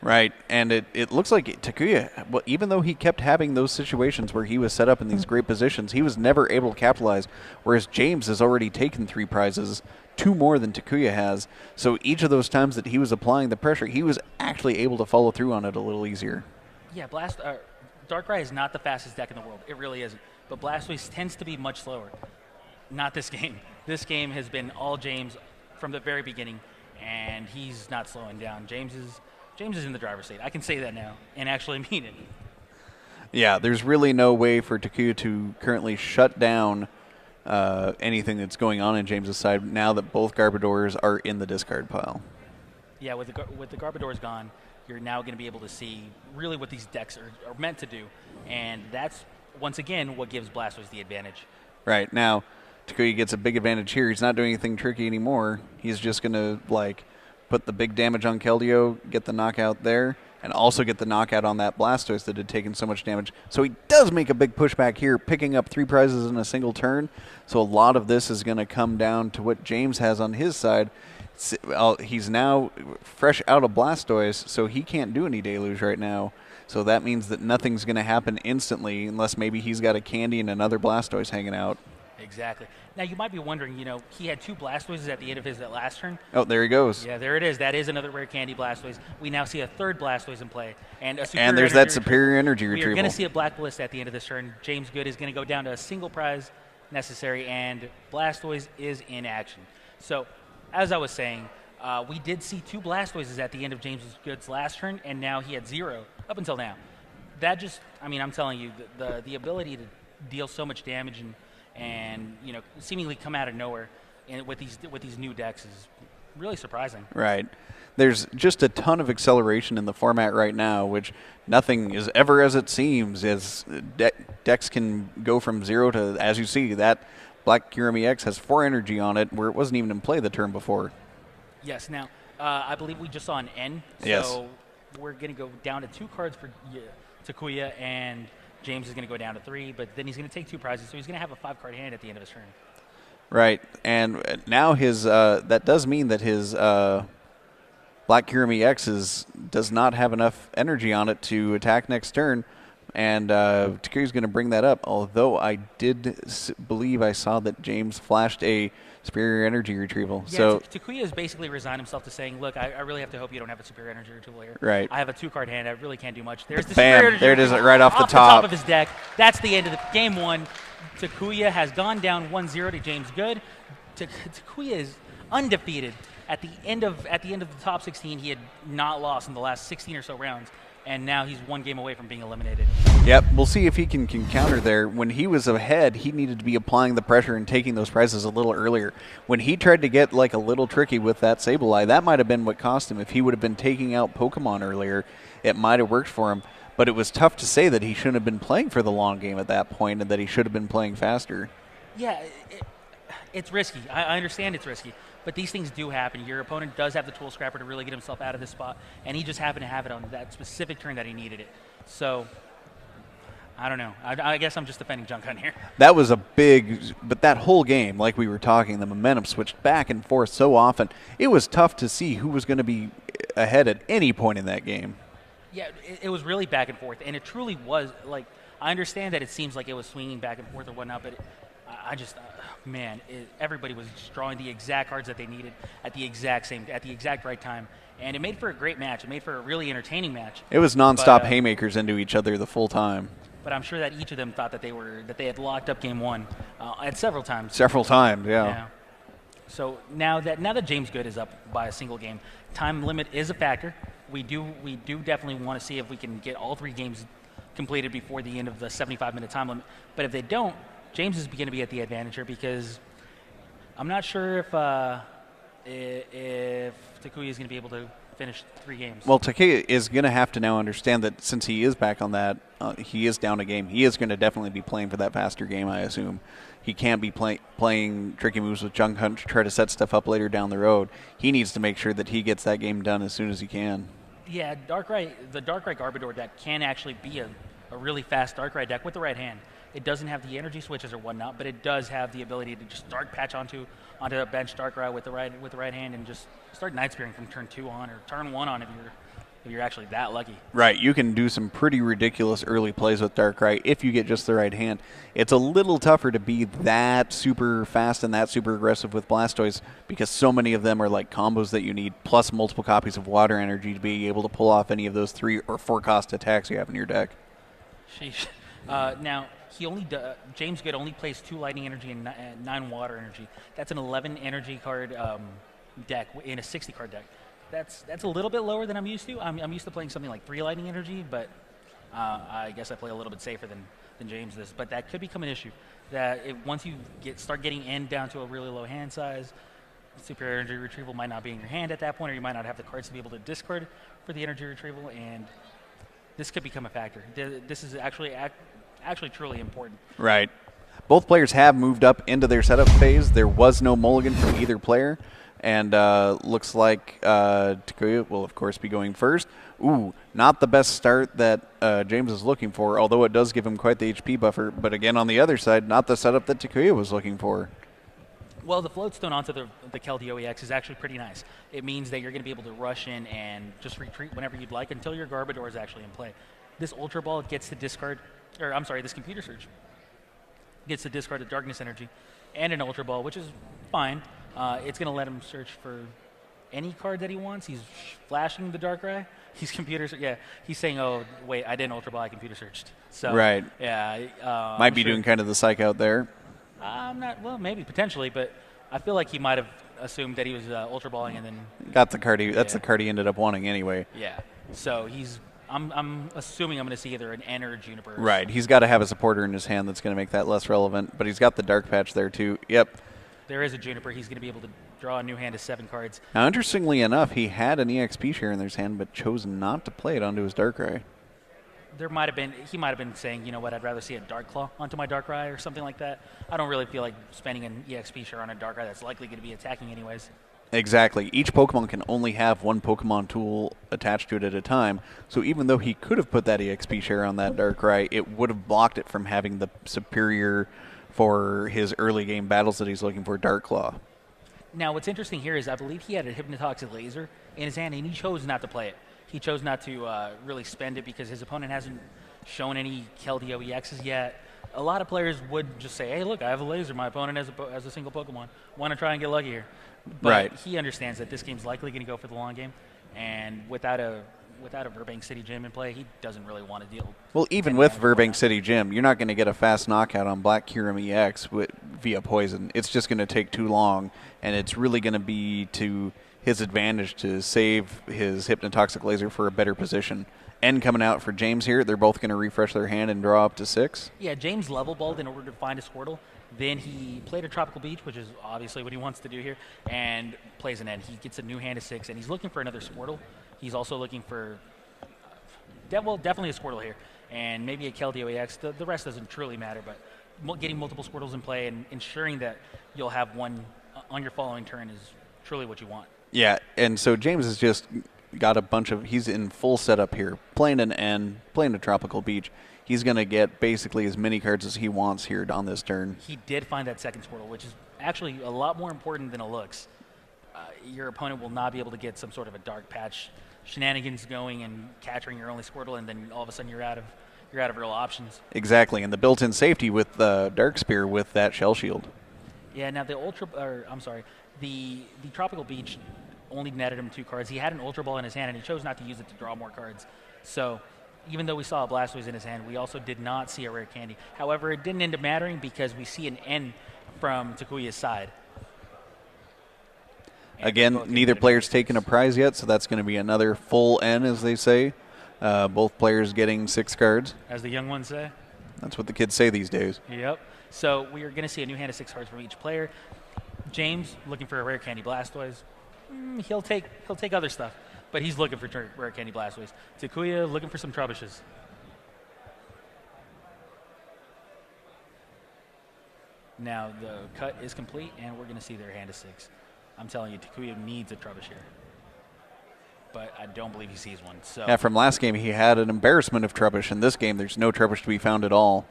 Right, and it looks like Takuya, well, even though he kept having those situations where he was set up in these great positions, he was never able to capitalize, whereas James has already taken 3 prizes, 2 more than Takuya has. So each of those times that he was applying the pressure, he was actually able to follow through on it a little easier. Yeah, Darkrai is not the fastest deck in the world. It really isn't. But Blastoise tends to be much slower. Not this game. This game has been all James from the very beginning, and he's not slowing down. James is in the driver's seat. I can say that now and actually mean it. Yeah, there's really no way for Takuya to currently shut down anything that's going on in James's side now that both Garbodors are in the discard pile. Yeah, with the Garbodors gone, you're now going to be able to see really what these decks are meant to do, and that's, once again, what gives Blastoise the advantage. Right. Now, Takuya gets a big advantage here. He's not doing anything tricky anymore. He's just going to, put the big damage on Keldeo, get the knockout there, and also get the knockout on that Blastoise that had taken so much damage. So he does make a big pushback here, picking up 3 prizes in a single turn. So a lot of this is going to come down to what James has on his side. He's now fresh out of Blastoise, so he can't do any Deluge right now. So that means that nothing's going to happen instantly unless maybe he's got a Candy and another Blastoise hanging out. Exactly. Now, you might be wondering, he had 2 Blastoises at the end of his last turn. Oh, there he goes. Yeah, there it is. That is another rare Candy Blastoise. We now see a 3rd Blastoise in play. And there's that Superior Energy Retrieval. We are going to see a Black Ballista at the end of this turn. James Good is going to go down to a single prize necessary, and Blastoise is in action. So, as I was saying, we did see 2 Blastoises at the end of James Good's last turn, and now he had 0 up until now. That just, I'm telling you, the ability to deal so much damage and seemingly come out of nowhere with these new decks is really surprising. Right. There's just a ton of acceleration in the format right now, which nothing is ever as it seems, as decks can go from 0 to, as you see, that Black Kyurem EX has 4 energy on it where it wasn't even in play the turn before. Yes. Now, I believe we just saw an N. So yes. We're going to go down to 2 cards for Takuya, and James is going to go down to 3, but then he's going to take 2 prizes, so he's going to have a 5-card hand at the end of his turn. Right, and now his that does mean that his Black Kyurem EX does not have enough energy on it to attack next turn, and Takuya's going to bring that up, although I did believe I saw that James flashed a Superior Energy Retrieval. Yeah, so Takuya has basically resigned himself to saying, look, I really have to hope you don't have a Superior Energy Retrieval here. Right. I have a 2-card hand. I really can't do much. There's the Bam, Superior Energy there it is right off the top of his deck. That's the end of the game 1. Takuya has gone down 1-0 to James Good. Takuya is undefeated. At the end of the top 16, he had not lost in the last 16 or so rounds, and now he's 1 game away from being eliminated. Yep, we'll see if he can counter there. When he was ahead, he needed to be applying the pressure and taking those prizes a little earlier. When he tried to get a little tricky with that Sableye, that might have been what cost him. If he would have been taking out Pokemon earlier, it might have worked for him. But it was tough to say that he shouldn't have been playing for the long game at that point and that he should have been playing faster. Yeah, it's risky. I understand it's risky. But these things do happen. Your opponent does have the Tool Scrapper to really get himself out of this spot, and he just happened to have it on that specific turn that he needed it. So, I don't know. I guess I'm just defending Junk Hunt here. That was a big, but that whole game, like we were talking, the momentum switched back and forth so often. It was tough to see who was going to be ahead at any point in that game. Yeah, it was really back and forth, and it truly was. Like, I understand that it seems like it was swinging back and forth or whatnot, but I just, man, everybody was just drawing the exact cards that they needed at the exact right time. And it made for a great match. It made for a really entertaining match. It was nonstop haymakers into each other the full time. But I'm sure that each of them thought that they had locked up game one at several times. Several times, yeah. So now that James Good is up by a single game, time limit is a factor. We do definitely want to see if we can get all 3 games completed before the end of the 75-minute time limit. But if they don't, James is going to be at the advantage here because I'm not sure if Takuya is going to be able to finish 3 games. Well, Takuya is going to have to now understand that since he is back on that, he is down a game. He is going to definitely be playing for that faster game, I assume. He can't be playing tricky moves with Junk Hunt to try to set stuff up later down the road. He needs to make sure that he gets that game done as soon as he can. Yeah, the Darkrai Garbodor deck can actually be a really fast Darkrai deck with the right hand. It doesn't have the energy switches or whatnot, but it does have the ability to just Dark Patch onto a bench Darkrai with the right hand and just start Night Spearing from turn 2 on or turn 1 on if you're actually that lucky. Right, you can do some pretty ridiculous early plays with Darkrai if you get just the right hand. It's a little tougher to be that super fast and that super aggressive with Blastoise because so many of them are like combos that you need plus multiple copies of Water Energy to be able to pull off any of those 3 or 4 cost attacks you have in your deck. Sheesh. Now, James Good only plays 2 Lightning Energy and 9 Water Energy. That's an 11 energy card deck in a 60 card deck. That's a little bit lower than I'm used to. I'm used to playing something like 3 Lightning Energy, but I guess I play a little bit safer than James does. But that could become an issue. That once you start getting N down to a really low hand size, Superior Energy Retrieval might not be in your hand at that point, or you might not have the cards to be able to discard for the Energy Retrieval, and this could become a factor. This is actually truly important. Right. Both players have moved up into their setup phase. There was no mulligan from either player. And looks like Takuya will, of course, be going first. Ooh, not the best start that James is looking for, although it does give him quite the HP buffer. But again, on the other side, not the setup that Takuya was looking for. Well, the Floatstone onto the Keldeo EX is actually pretty nice. It means that you're going to be able to rush in and just retreat whenever you'd like until your Garbodor is actually in play. This Ultra Ball gets to discard, this Computer Surge gets to discard a Darkness Energy and an Ultra Ball, which is fine. It's going to let him search for any card that he wants. He's flashing the Darkrai. He's he's saying, oh, wait, I didn't Ultra Ball, I Computer Searched. So, right. Yeah. Might be doing kind of the psych out there. I'm not, well, maybe, potentially, but I feel like he might have assumed that he was Ultra Balling and then... Got the card. That's the card he ended up wanting anyway. Yeah. So I'm assuming I'm going to see either an N or a Juniper. Right. He's got to have a supporter in his hand that's going to make that less relevant, but he's got the Dark Patch there too. Yep. There is a Juniper. He's going to be able to draw a new hand of 7 cards. Now, interestingly enough, he had an EXP share in his hand, but chose not to play it onto his Darkrai. He might have been saying, you know what, I'd rather see a Dark Claw onto my Darkrai or something like that. I don't really feel like spending an EXP share on a Darkrai that's likely going to be attacking anyways. Exactly. Each Pokemon can only have one Pokemon tool attached to it at a time, so even though he could have put that EXP share on that Darkrai, it would have blocked it from having the superior for his early game battles that he's looking for, Dark Claw. Now, what's interesting here is I believe he had a Hypnotoxic Laser in his hand, and he chose not to play it. He chose not to really spend it because his opponent hasn't shown any Keldeo EXs yet. A lot of players would just say, hey, look, I have a laser. My opponent has a single Pokemon. Want to try and get lucky here. But right. He understands that this game's likely going to go for the long game, and without a Burbank City Gym in play, he doesn't really want to deal. Well, even with Burbank City Gym, you're not going to get a fast knockout on Black Kyurem EX via poison. It's just going to take too long, and it's really going to be to his advantage to save his Hypnotoxic Laser for a better position. N coming out for James here. They're both going to refresh their hand and draw up to 6. Yeah, James level balled in order to find a Squirtle. Then he played a Tropical Beach, which is obviously what he wants to do here, and plays an N. He gets a new hand of 6, and he's looking for another Squirtle. He's also looking for, definitely a Squirtle here, and maybe a Keldeo EX. The rest doesn't truly matter, but getting multiple Squirtles in play and ensuring that you'll have one on your following turn is truly what you want. Yeah, and so James has just got he's in full setup here, playing an N, playing a Tropical Beach. he's going to get basically as many cards as he wants here on this turn. He did find that second Squirtle, which is actually a lot more important than it looks. Your opponent will not be able to get some sort of a dark patch shenanigans going and capturing your only Squirtle, and then all of a sudden you're out of real options. Exactly, and the built-in safety with the Dark Spear with that Shell Shield. Yeah, now the Tropical Beach only netted him 2 cards. He had an Ultra Ball in his hand, and he chose not to use it to draw more cards. So even though we saw a Blastoise in his hand, we also did not see a Rare Candy. However, it didn't end up mattering because we see an N from Takuya's side. And again, neither player's taken a prize yet, so that's going to be another full N, as they say. Both players getting 6 cards. As the young ones say. That's what the kids say these days. Yep. So we are going to see a new hand of 6 cards from each player. James looking for a Rare Candy Blastoise. He'll take other stuff, but he's looking for Rare Candy Blastoise. Takuya looking for some Trubbishes. Now the cut is complete, and we're going to see their hand of 6. I'm telling you, Takuya needs a Trubbish here, but I don't believe he sees one. So yeah, from last game, he had an embarrassment of Trubbish. In this game, there's no Trubbish to be found at all.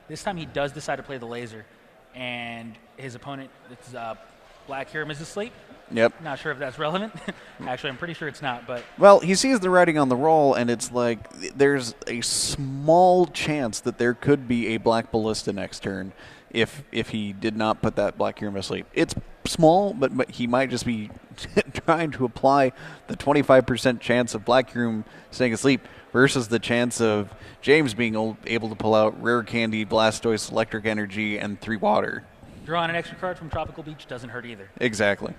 This time he does decide to play the laser, and his opponent, Black Hiram, is asleep. Yep. Not sure if that's relevant. Actually, I'm pretty sure it's not. But well, he sees the writing on the wall, and it's like there's a small chance that there could be a Black Ballista next turn if he did not put that Black Hiram asleep. It's small, but he might just be trying to apply the 25% chance of Black Hiram staying asleep versus the chance of James being able to pull out Rare Candy, Blastoise, Electric Energy, and 3 Water. Drawing an extra card from Tropical Beach doesn't hurt either. Exactly.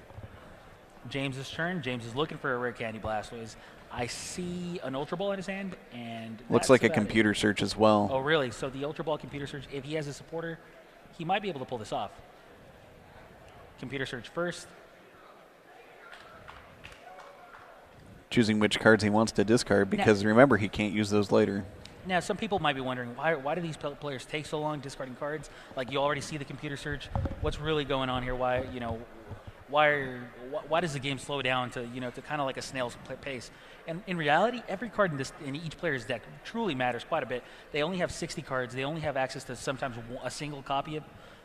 James's turn. James is looking for a Rare Candy Blastoise. I see an Ultra Ball in his hand, and looks like a computer search as well. Oh, really? So the Ultra Ball computer search, if he has a supporter, he might be able to pull this off. Computer search first. Choosing which cards he wants to discard because remember, he can't use those later. Now, some people might be wondering, why do these players take so long discarding cards? Like, you already see the computer search. What's really going on here? Why does the game slow down to kind of like a snail's pace? And in reality, every card in each player's deck truly matters quite a bit. They only have 60 cards. They only have access to sometimes a single copy of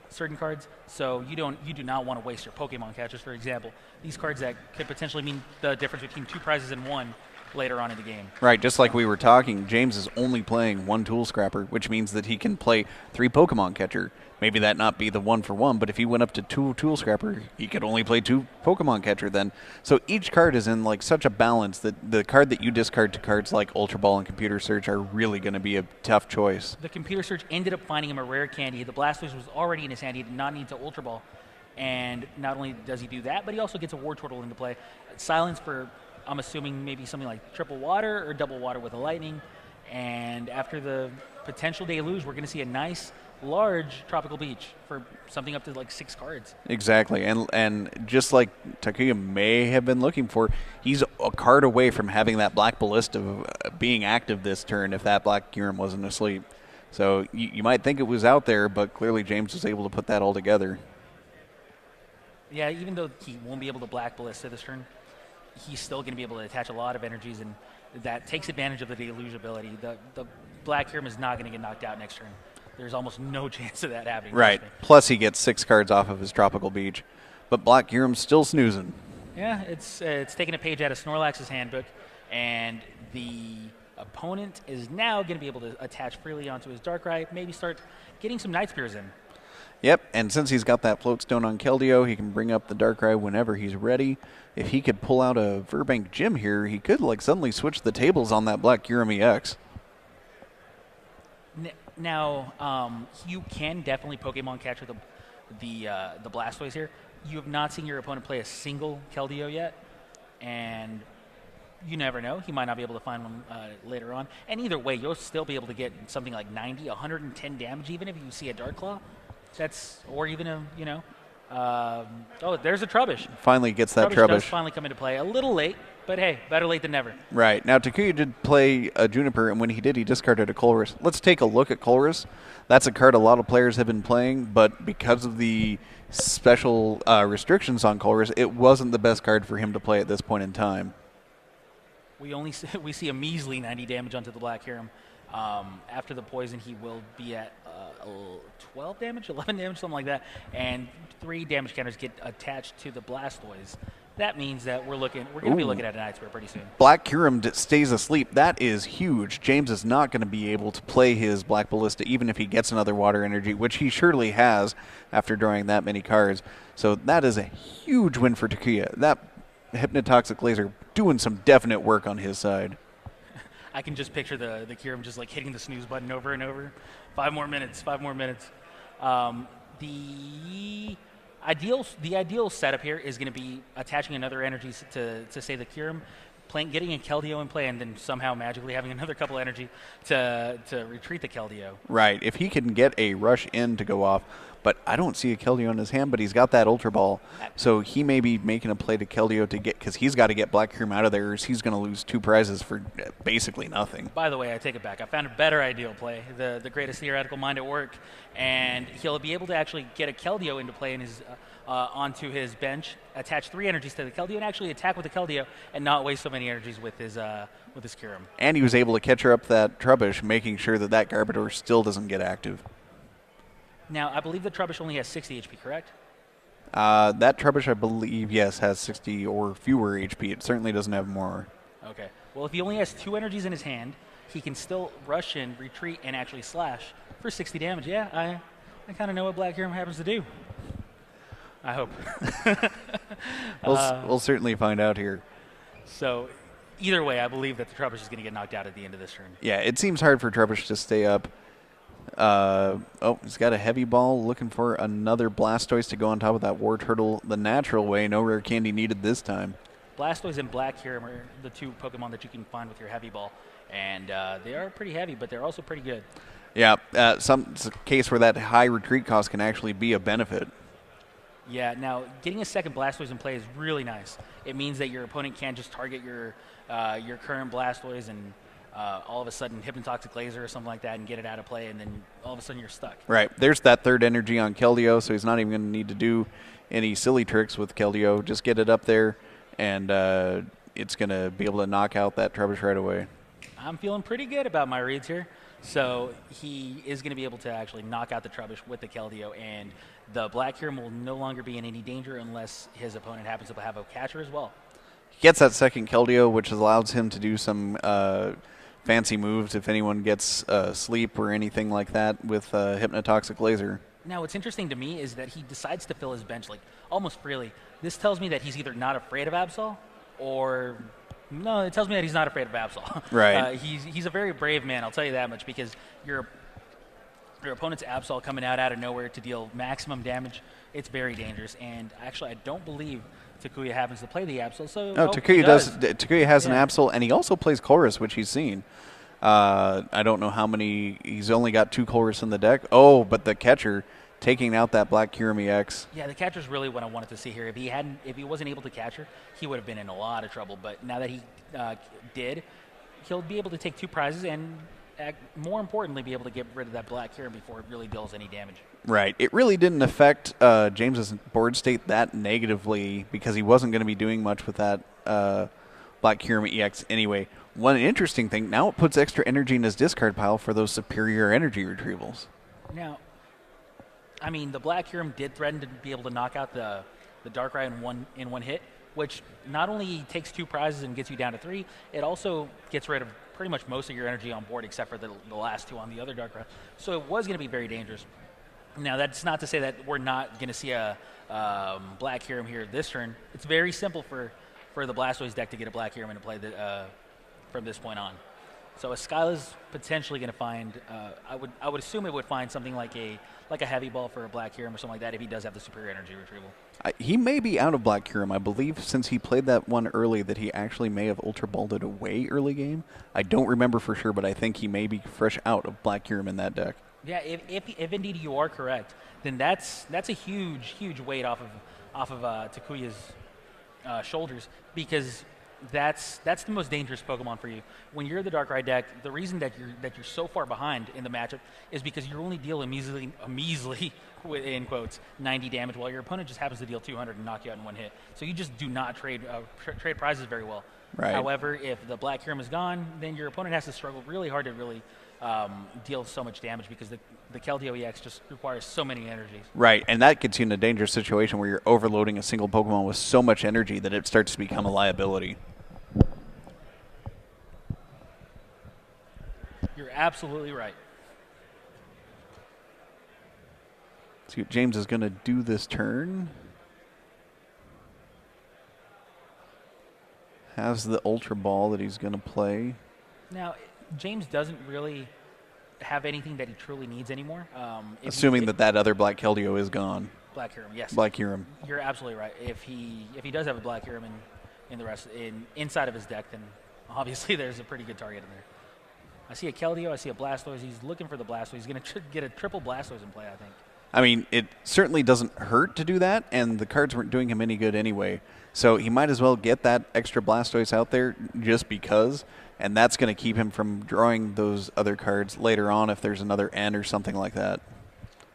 certain cards. So you do not want to waste your Pokemon catchers, for example. These cards that could potentially mean the difference between 2 prizes and 1 later on in the game. Right, just like we were talking, James is only playing 1 Tool Scrapper, which means that he can play 3 Pokemon Catcher. Maybe that not be the 1-for-1, but if he went up to 2 Tool Scrapper, he could only play 2 Pokemon Catcher then. So each card is in like such a balance that the card that you discard to cards like Ultra Ball and Computer Search are really going to be a tough choice. The Computer Search ended up finding him a Rare Candy. The Blastoise was already in his hand. He did not need to Ultra Ball. And not only does he do that, but he also gets a War Turtle into play. Silence for, I'm assuming, maybe something like Triple Water or Double Water with a Lightning. And after the potential deluge, we're going to see a nice, large Tropical Beach for something up to like 6 cards. Exactly. And just like Takuya may have been looking for, he's a card away from having that Black Ballista being active this turn if that Black Hiram wasn't asleep. So you might think it was out there, but clearly James was able to put that all together. Yeah, even though he won't be able to Black Ballista this turn, he's still going to be able to attach a lot of energies, and that takes advantage of the deluge ability. The Black Hiram is not going to get knocked out next turn. There's almost no chance of that happening. Right. Plus he gets 6 cards off of his Tropical Beach. But Black Hiram's still snoozing. Yeah, it's taking a page out of Snorlax's handbook, and the opponent is now going to be able to attach freely onto his Darkrai, maybe start getting some Night Spears in. Yep, and since he's got that Floatstone on Keldeo, he can bring up the Darkrai whenever he's ready. If he could pull out a Verbank Gym here, he could suddenly switch the tables on that Black Hiram EX. Now, you can definitely Pokemon catcher the Blastoise here. You have not seen your opponent play a single Keldeo yet, and you never know. He might not be able to find one later on. And either way, you'll still be able to get something like 90, 110 damage, even if you see a Dark Claw. Or even there's a Trubbish. Finally gets that Trubbish Trubbish. does finally come into play. A little late, but hey, better late than never. Right. Now, Takuya did play a Juniper, and when he did, he discarded a Colress. Let's take a look at Colress. That's a card a lot of players have been playing, but because of the special restrictions on Colress, it wasn't the best card for him to play at this point in time. We see a measly 90 damage onto the Black Hiram. After the poison, he will be at 12 damage, 11 damage, something like that, and 3 damage counters get attached to the Blastoise. That means that we're going to be looking at an Ice Bear pretty soon. Black Kyurem stays asleep. That is huge. James is not going to be able to play his Black Ballista even if he gets another Water Energy, which he surely has after drawing that many cards. So that is a huge win for Takuya. That Hypnotoxic Laser doing some definite work on his side. I can just picture the Kyurem just like hitting the snooze button over and over. 5 more minutes. 5 more minutes. The ideal setup here is going to be attaching another energy to say the Kyurem, getting a Keldeo in play, and then somehow magically having another couple energy to retreat the Keldeo. Right. If he can get a rush in to go off, but I don't see a Keldeo in his hand, but he's got that Ultra Ball. So he may be making a play to Keldeo to get, because he's got to get Black Kyurem out of there, or he's going to lose 2 prizes for basically nothing. By the way, I take it back. I found a better ideal play, the greatest theoretical mind at work, and he'll be able to actually get a Keldeo into play in his onto his bench, attach 3 energies to the Keldeo, and actually attack with the Keldeo and not waste so many energies with his Kyurem. And he was able to catch her up that Trubbish, making sure that Garbodor still doesn't get active. Now, I believe the Trubbish only has 60 HP, correct? That Trubbish, I believe, yes, has 60 or fewer HP. It certainly doesn't have more. Okay. Well, if he only has 2 energies in his hand, he can still rush in, retreat, and actually slash for 60 damage. Yeah, I kind of know what Black Kyurem happens to do. I hope. We'll certainly find out here. So, either way, I believe that the Trubbish is going to get knocked out at the end of this turn. Yeah, it seems hard for Trubbish to stay up. He's got a Heavy Ball, looking for another Blastoise to go on top of that War Turtle the natural way. No Rare Candy needed this time. Blastoise and Black Kyurem are the 2 Pokemon that you can find with your Heavy Ball. And they are pretty heavy, but they're also pretty good. Yeah, it's a case where that high retreat cost can actually be a benefit. Yeah, now getting a second Blastoise in play is really nice. It means that your opponent can't just target your current Blastoise and all of a sudden Hypnotoxic Laser or something like that and get it out of play, and then all of a sudden you're stuck. Right. There's that 3rd energy on Keldeo, so he's not even going to need to do any silly tricks with Keldeo. Just get it up there, and it's going to be able to knock out that Trubbish right away. I'm feeling pretty good about my reads here. So he is going to be able to actually knock out the Trubbish with the Keldeo, and the Black Kyurem will no longer be in any danger unless his opponent happens to have a catcher as well. He gets that second Keldeo, which allows him to do some fancy moves if anyone gets sleep or anything like that with Hypnotoxic Laser. Now, what's interesting to me is that he decides to fill his bench like almost freely. This tells me that he's either not afraid of Absol or... No, it tells me that he's not afraid of Absol. Right. He's a very brave man, I'll tell you that much, because your opponent's Absol coming out of nowhere to deal maximum damage, it's very dangerous. And actually, I don't believe Takuya happens to play the Absol. So Takuya does. Takuya has an Absol, and he also plays Chorus, which he's seen. I don't know how many. He's only got 2 Chorus in the deck. Oh, but the catcher taking out that Black Kyurem EX. Yeah, the catcher's really what I wanted to see here. If he wasn't able to catch her, he would have been in a lot of trouble. But now that he did, he'll be able to take 2 prizes and, more importantly, be able to get rid of that Black Kyurem before it really deals any damage. Right. It really didn't affect James's board state that negatively because he wasn't going to be doing much with that Black Kyurem EX anyway. One interesting thing, now it puts extra energy in his discard pile for those superior energy retrievals. Now, I mean, the Black Kyurem did threaten to be able to knock out the Darkrai in one hit, which not only takes 2 prizes and gets you down to 3, it also gets rid of pretty much most of your energy on board except for the last 2 on the other Darkrai. So it was going to be very dangerous. Now, that's not to say that we're not going to see a Black Kyurem here this turn. It's very simple for the Blastoise deck to get a Black Kyurem into play from this point on. So Skyla's potentially going to find, I would assume it would find something like a Heavy Ball for a Black Kyurem or something like that if he does have the superior energy retrieval. He may be out of Black Kyurem. I believe since he played that one early that he actually may have Ultra Balled it away early game. I don't remember for sure, but I think he may be fresh out of Black Kyurem in that deck. Yeah, if indeed you are correct, then that's a huge weight off of Takuya's shoulders, because that's the most dangerous Pokemon for you. When you're the Darkrai deck, the reason that you're so far behind in the matchup is because you only deal a measly in quotes 90 damage, while your opponent just happens to deal 200 and knock you out in one hit. So you just do not trade prizes very well. Right. However, if the Black Kyurem is gone, then your opponent has to struggle really hard to really deal so much damage because the Keldeo EX just requires so many energies. Right, and that gets you in a dangerous situation where you're overloading a single Pokemon with so much energy that it starts to become a liability. You're absolutely right. See what James is going to do this turn. Has the Ultra Ball that he's going to play. Now, James doesn't really have anything that he truly needs anymore. Assuming that other Black Keldeo is gone. Black Hiram, yes. Black Hiram. You're absolutely right. If he does have a Black Hiram inside of his deck, then obviously there's a pretty good target in there. I see a Keldeo, I see a Blastoise. He's looking for the Blastoise. He's going to get a triple Blastoise in play, I think. I mean, it certainly doesn't hurt to do that, and the cards weren't doing him any good anyway. So he might as well get that extra Blastoise out there just because, and that's going to keep him from drawing those other cards later on if there's another N or something like that.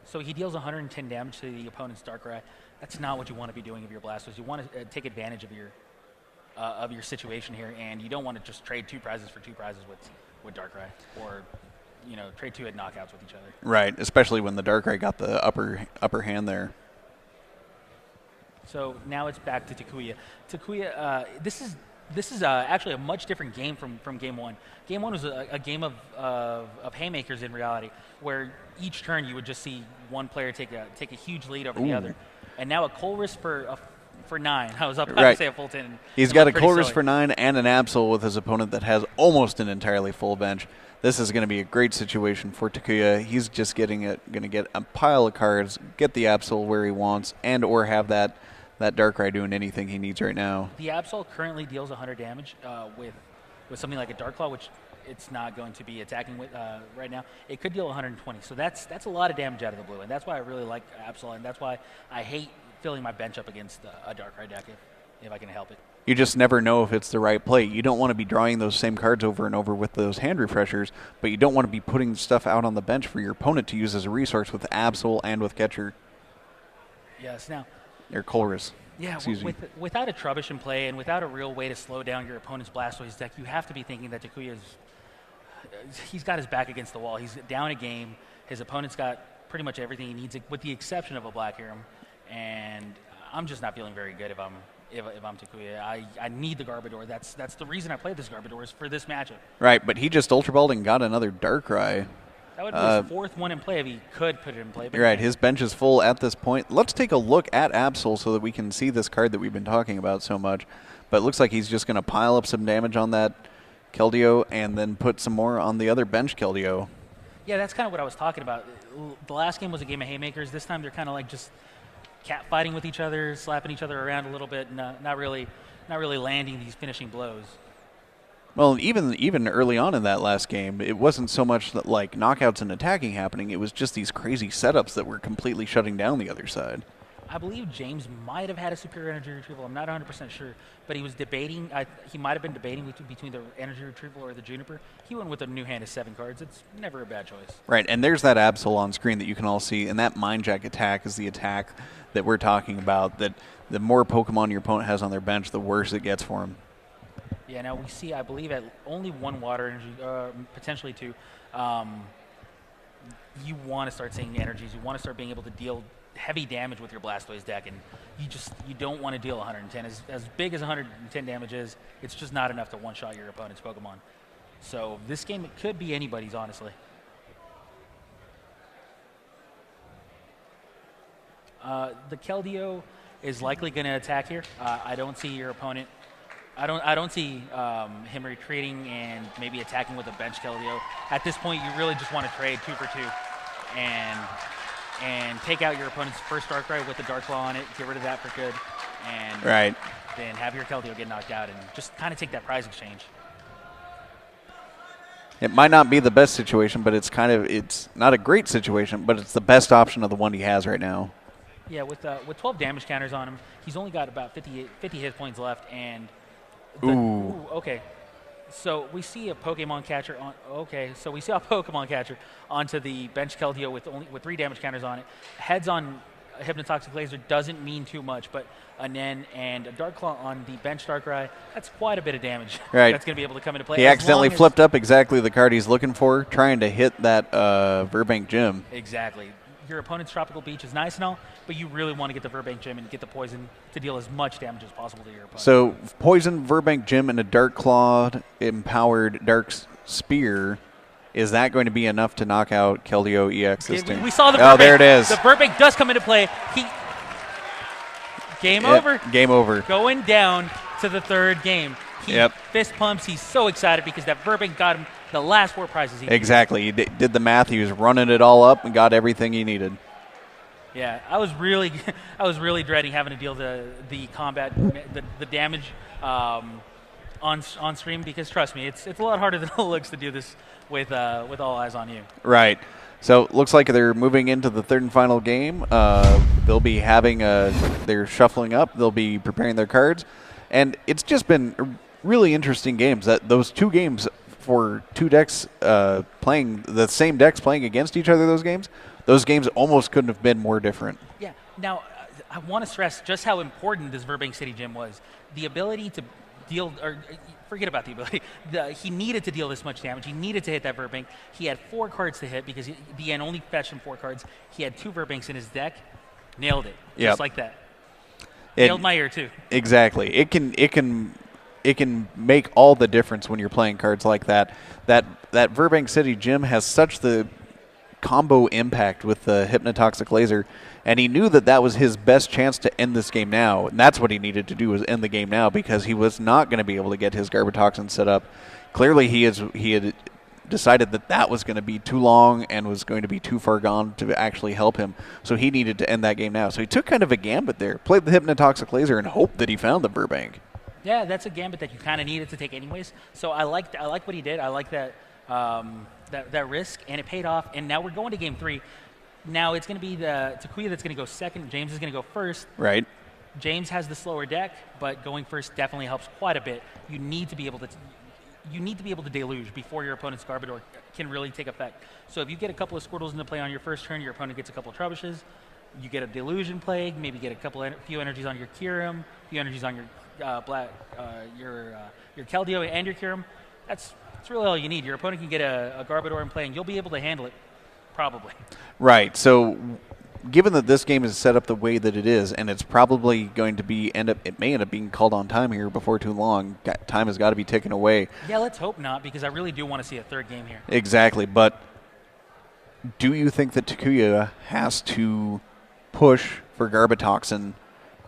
So he deals 110 damage to the opponent's Darkrai. That's not what you want to be doing of your Blastoise. You want to take advantage of your situation here, and you don't want to just trade 2 prizes for 2 prizes with Darkrai, or trade 2 at knockouts with each other. Right, especially when the Darkrai got the upper hand there. So now it's back to Takuya. Takuya, this is actually a much different game from Game 1. Game 1 was a game of haymakers in reality, where each turn you would just see one player take a huge lead over the other. And now a Colress for 9. I was about to say a full 10. He's got a Colress for 9 and an Absol with his opponent that has almost an entirely full bench. This is going to be a great situation for Takuya. He's just going to get a pile of cards, get the Absol where he wants, and or have that Darkrai doing anything he needs right now. The Absol currently deals 100 damage with something like a Dark Claw, which it's not going to be attacking with right now. It could deal 120, so that's a lot of damage out of the blue, and that's why I really like Absol, and that's why I hate filling my bench up against a Darkrai deck if I can help it. You just never know if it's the right play. You don't want to be drawing those same cards over and over with those hand refreshers, but you don't want to be putting stuff out on the bench for your opponent to use as a resource with Absol and with Catcher. Yes, now... Or Colress. Yeah, without a Trubbish in play and without a real way to slow down your opponent's Blastoise deck, you have to be thinking that he's got his back against the wall. He's down a game. His opponent's got pretty much everything he needs, with the exception of a Black Hiram. And I'm just not feeling very good if I'm Takuya. I need the Garbodor. That's the reason I played this Garbodor, is for this matchup. Right, but he just Ultra Balled and got another Darkrai. That would be his 4th one in play if he could put it in play. But right, his bench is full at this point. Let's take a look at Absol so that we can see this card that we've been talking about so much. But it looks like he's just going to pile up some damage on that Keldeo and then put some more on the other bench Keldeo. Yeah, that's kind of what I was talking about. The last game was a game of haymakers. This time they're kind of like just cat fighting with each other, slapping each other around a little bit, not really landing these finishing blows. Well, even early on in that last game, it wasn't so much that like knockouts and attacking happening. It was just these crazy setups that were completely shutting down the other side. I believe James might have had a superior energy retrieval. I'm not 100% sure, but he was debating. He might have been debating between the energy retrieval or the Juniper. He went with a new hand of 7 cards. It's never a bad choice. Right, and there's that Absol on screen that you can all see, and that Mind Jack attack is the attack that we're talking about, that the more Pokemon your opponent has on their bench, the worse it gets for him. Yeah, now we see, I believe, at only 1 water energy, potentially 2. You want to start seeing energies. You want to start being able to deal heavy damage with your Blastoise deck, and you don't want to deal 110. As big as 110 damage is, it's just not enough to one-shot your opponent's Pokemon. So this game, it could be anybody's, honestly. The Keldeo is likely going to attack here. I don't see your opponent. I don't see him retreating and maybe attacking with a bench Keldeo. At this point, you really just want to trade 2 for 2 and take out your opponent's first Darkrai with the Dark Claw on it, get rid of that for good, and then have your Keldeo get knocked out and just kind of take that prize exchange. It might not be the best situation, but it's not a great situation, but it's the best option of the one he has right now. Yeah, with 12 damage counters on him, he's only got about 50 hit points left, and okay. So we see a Pokemon catcher on. Okay, so we see a Pokemon catcher onto the bench Keldeo with 3 damage counters on it. Heads on a Hypnotoxic Laser doesn't mean too much, but a Nen and a Dark Claw on the bench Darkrai, that's quite a bit of damage. Right. That's going to be able to come into play. He accidentally flipped up exactly the card he's looking for, trying to hit that Verbank Gym. Exactly. Your opponent's Tropical Beach is nice and all, but you really want to get the Verbank Gym and get the Poison to deal as much damage as possible to your opponent. So Poison, Verbank Gym, and a Dark Claw empowered Dark Spear. Is that going to be enough to knock out Keldeo EX this turn? We saw the Verbank. Oh, there it is. The Verbank does come into play. Game over. Game over. Going down to the third game. He fist pumps. He's so excited because that Verbank got him the last 4 prizes. Exactly. He did the math. He was running it all up and got everything he needed. Yeah, I was really dreading having to deal the combat, the damage on stream because trust me, it's a lot harder than it looks to do this with all eyes on you. Right. So looks like they're moving into the third and final game. They'll be having they're shuffling up. They'll be preparing their cards, and it's just been really interesting games. That those 2 games for 2 decks playing the same decks playing against each other. Those games almost couldn't have been more different. Yeah. Now I want to stress just how important this Verbank City Gym was. The ability to deal, or forget about the ability. He needed to deal this much damage. He needed to hit that Verbank. He had 4 cards to hit because the end only fetched him 4 cards. He had 2 Verbanks in his deck. Nailed it. Just like that. Nailed my ear too. Exactly. It can make all the difference when you're playing cards like that. That Verbank City Gym has such the combo impact with the Hypnotoxic Laser, and he knew that was his best chance to end this game now, and that's what he needed to do, was end the game now, because he was not going to be able to get his Garbotoxin set up. Clearly he had decided that was going to be too long and was going to be too far gone to actually help him, so he needed to end that game now. So he took kind of a gambit there, played the Hypnotoxic Laser, and hoped that he found the Verbank. Yeah, that's a gambit that you kind of needed to take anyways, so I like what he did. I like that that risk, and it paid off. And now we're going to game 3. Now it's going to be the Takuya that's going to go second. James is going to go first. Right. James has the slower deck, but going first definitely helps quite a bit. You need to be able to deluge before your opponent's Garbodor can really take effect. So if you get a couple of Squirtles into play on your first turn, your opponent gets a couple of Trebushes. You get a Deluge in play, maybe get a few energies on your Kyurem, a few energies on your your Keldeo and your Kyurem. That's really all you need. Your opponent can get a Garbodor in play, and you'll be able to handle it, probably. Right. So, given that this game is set up the way that it is, and it's probably going to be it may end up being called on time here before too long. Time has got to be taken away. Yeah, let's hope not, because I really do want to see a third game here. Exactly. But do you think that Takuya has to push for Garbotoxin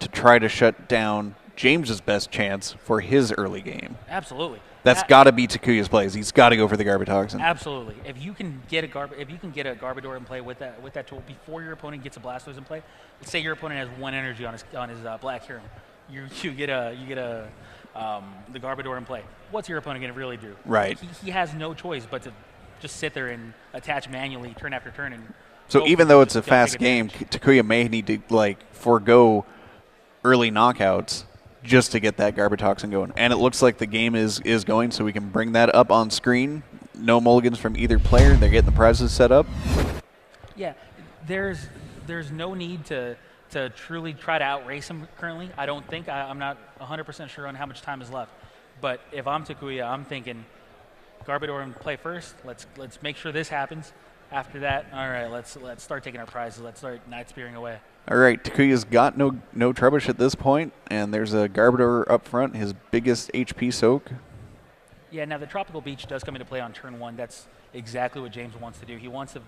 to try to shut down James's best chance for his early game? Absolutely. That's got to be Takuya's plays. He's got to go for the Garbotoxin. Absolutely. If you can get a Garbodor in play with that tool before your opponent gets a Blastoise in play, let's say your opponent has 1 energy on his Black Hero, you get the Garbodor in play. What's your opponent going to really do? Right. He has no choice but to just sit there and attach manually turn after turn. And so even though it's a fast game, Takuya may need to forego early knockouts just to get that Garbotoxin going. And it looks like the game is going, so we can bring that up on screen. No mulligans from either player. They're getting the prizes set up. Yeah, there's no need to truly try to outrace him currently. I don't think. I'm not 100% sure on how much time is left. But if I'm Takuya, I'm thinking Garbodor in play first. Let's make sure this happens. After that, all right, let's start taking our prizes. Let's start Night Spearing away. All right, Takuya's got no Trebush at this point, and there's a Garbodor up front, his biggest HP soak. Yeah, now the Tropical Beach does come into play on turn 1. That's exactly what James wants to do. He wants to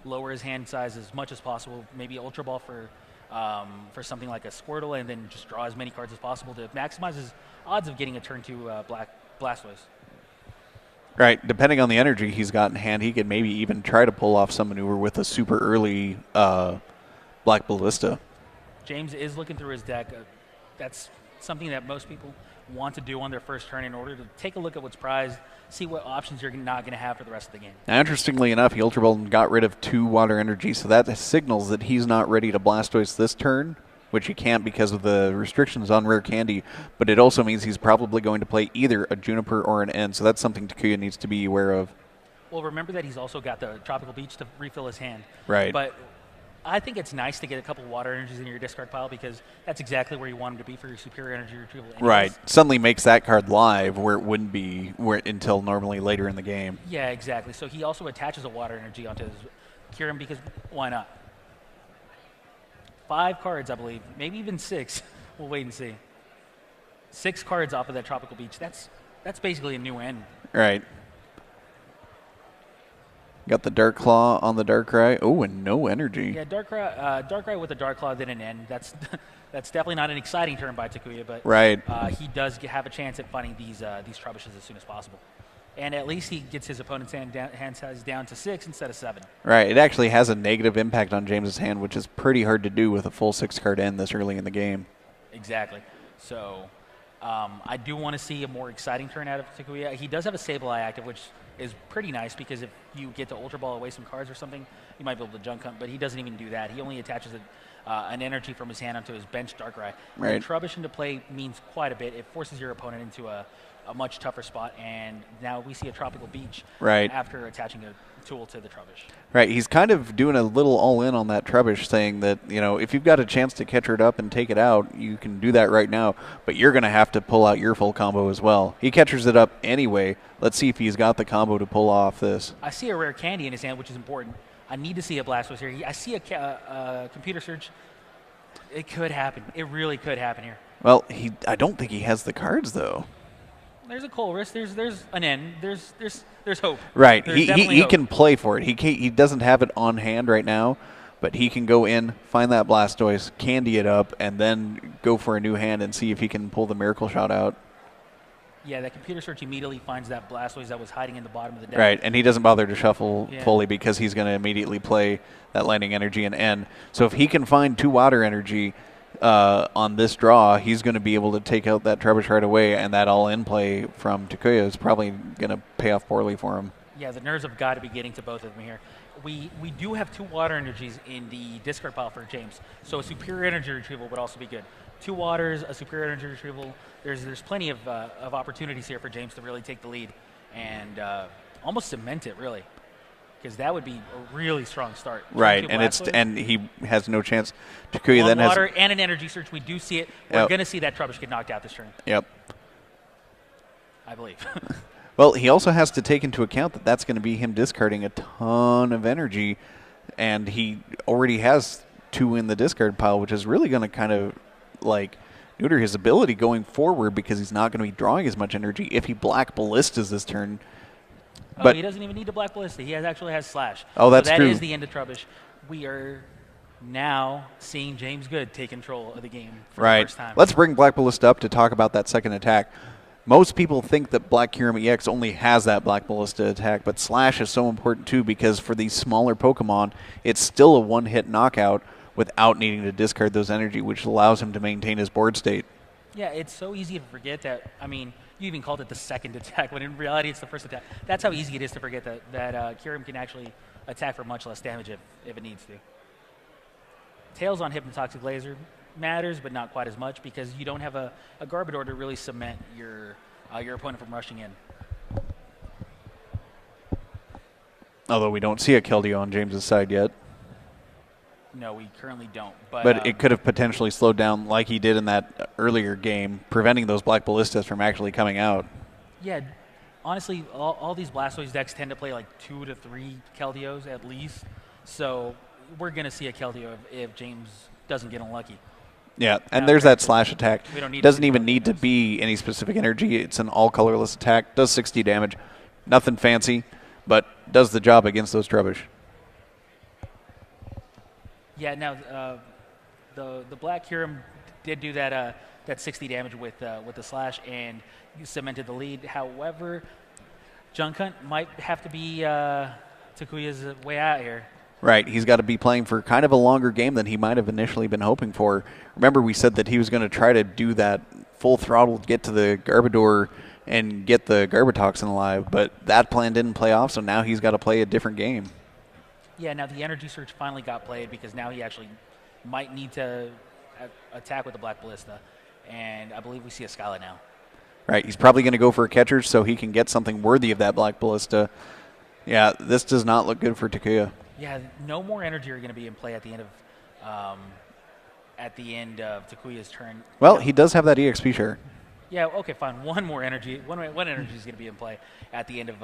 lower his hand size as much as possible, maybe Ultra Ball for something like a Squirtle, and then just draw as many cards as possible to maximize his odds of getting a turn 2 Blastoise. Right, depending on the energy he's got in hand, he could maybe even try to pull off some maneuver with a super early Black Ballista. James is looking through his deck. That's something that most people want to do on their first turn in order to take a look at what's prized, see what options you're not going to have for the rest of the game. Now, interestingly enough, he Ultra Ball got rid of 2 water energy, so that signals that he's not ready to Blastoise this turn, which he can't because of the restrictions on Rare Candy, but it also means he's probably going to play either a Juniper or an N, so that's something Takuya needs to be aware of. Well, remember that he's also got the Tropical Beach to refill his hand. Right. But I think it's nice to get a couple water energies in your discard pile because that's exactly where you want them to be for your superior energy retrieval. Anyways. Right. Suddenly makes that card live where it wouldn't be until normally later in the game. Yeah, exactly. So he also attaches a water energy onto his Kyurem because why not? 5 cards, I believe. Maybe even 6. We'll wait and see. 6 cards off of that Tropical Beach. That's basically a new end. Right. Got the Dark Claw on the Darkrai. Oh, and no energy. Yeah, Darkrai with the Dark Claw didn't end. That's definitely not an exciting turn by Takuya, but right. He does have a chance at finding these Trebushes as soon as possible. And at least he gets his opponent's hand size down to 6 instead of 7. Right. It actually has a negative impact on James's hand, which is pretty hard to do with a full 6-card end this early in the game. Exactly. So I do want to see a more exciting turn out of Takuya. He does have a Sableye active, which is pretty nice because if you get to Ultra Ball away some cards or something, you might be able to junk hunt, but he doesn't even do that. He only attaches an energy from his hand onto his bench Darkrai. Right. Trubbish into play means quite a bit. It forces your opponent into a much tougher spot, and now we see a Tropical Beach after attaching a tool to the Trubbish. Right, he's kind of doing a little all-in on that Trubbish, saying that, if you've got a chance to catch it up and take it out, you can do that right now, but you're going to have to pull out your full combo as well. He catches it up anyway. Let's see if he's got the combo to pull off this. I see a rare candy in his hand, which is important. I need to see a Blastoise here. I see a computer search. It could happen. It really could happen here. Well, I don't think he has the cards, though. There's a Colress. There's an N. There's hope. Right. There's he hope. can play for it. He doesn't have it on hand right now, but he can go in, find that Blastoise, candy it up, and then go for a new hand and see if he can pull the Miracle Shot out. Yeah, that computer search immediately finds that Blastoise that was hiding in the bottom of the deck. Right, and he doesn't bother to shuffle fully because he's going to immediately play that Lightning Energy and N. So if he can find 2 Water Energy on this draw, he's going to be able to take out that Trubbish right away, and that all-in play from Takuya is probably going to pay off poorly for him. Yeah, the nerves have got to be getting to both of them here. We do have 2 water energies in the discard pile for James, so a superior energy retrieval would also be good. 2 waters, a superior energy retrieval. There's plenty of opportunities here for James to really take the lead and almost cement it, really. Because that would be a really strong start. Right, and he has no chance. Takuya then water has and an energy search. We do see it. We're going to see that Trubbish get knocked out this turn. Yep. I believe. Well, he also has to take into account that that's going to be him discarding a ton of energy, and he already has 2 in the discard pile, which is really going to kind of neuter his ability going forward because he's not going to be drawing as much energy if he Black Ballistas this turn. But he doesn't even need to Black Ballista. He actually has Slash. Oh, that's true. That is the end of Trubbish. We are now seeing James Good take control of the game for the first time. Let's bring Black Ballista up to talk about that second attack. Most people think that Black Kyurem EX only has that Black Ballista attack, but Slash is so important too because for these smaller Pokemon, it's still a one-hit knockout without needing to discard those energy, which allows him to maintain his board state. Yeah, it's so easy to forget that. I mean, you even called it the second attack, when in reality it's the first attack. That's how easy it is to forget that Kyurem can actually attack for much less damage if it needs to. Tails on Hypnotoxic Laser matters, but not quite as much because you don't have a Garbodor to really cement your opponent from rushing in. Although we don't see a Keldeo on James's side yet. No, we currently don't. But it could have potentially slowed down like he did in that earlier game, preventing those Black Ballistas from actually coming out. Yeah, honestly, all these Blastoise decks tend to play like 2 to 3 Keldeos at least. So we're going to see a Keldeo if James doesn't get unlucky. Yeah, and there's that Slash attack. We don't need doesn't even need to be any specific energy. It's an all-colorless attack. Does 60 damage. Nothing fancy, but does the job against those Trubbish. Yeah, now the Black Kyurem did do that 60 damage with the Slash and cemented the lead. However, Junk Hunt might have to be Takuya's way out here. Right, he's got to be playing for kind of a longer game than he might have initially been hoping for. Remember, we said that he was going to try to do that full throttle, get to the Garbodor and get the Garbotoxin alive, but that plan didn't play off, so now he's got to play a different game. Yeah, now the energy search finally got played because now he actually might need to attack with the Black Ballista, and I believe we see a Skyla now. Right, he's probably going to go for a catcher so he can get something worthy of that Black Ballista. Yeah, this does not look good for Takuya. Yeah, no more energy are going to be in play at the end of Takuya's turn. Well, he does have that EXP share. Yeah, okay, fine. One more energy. One energy is going to be in play at the end of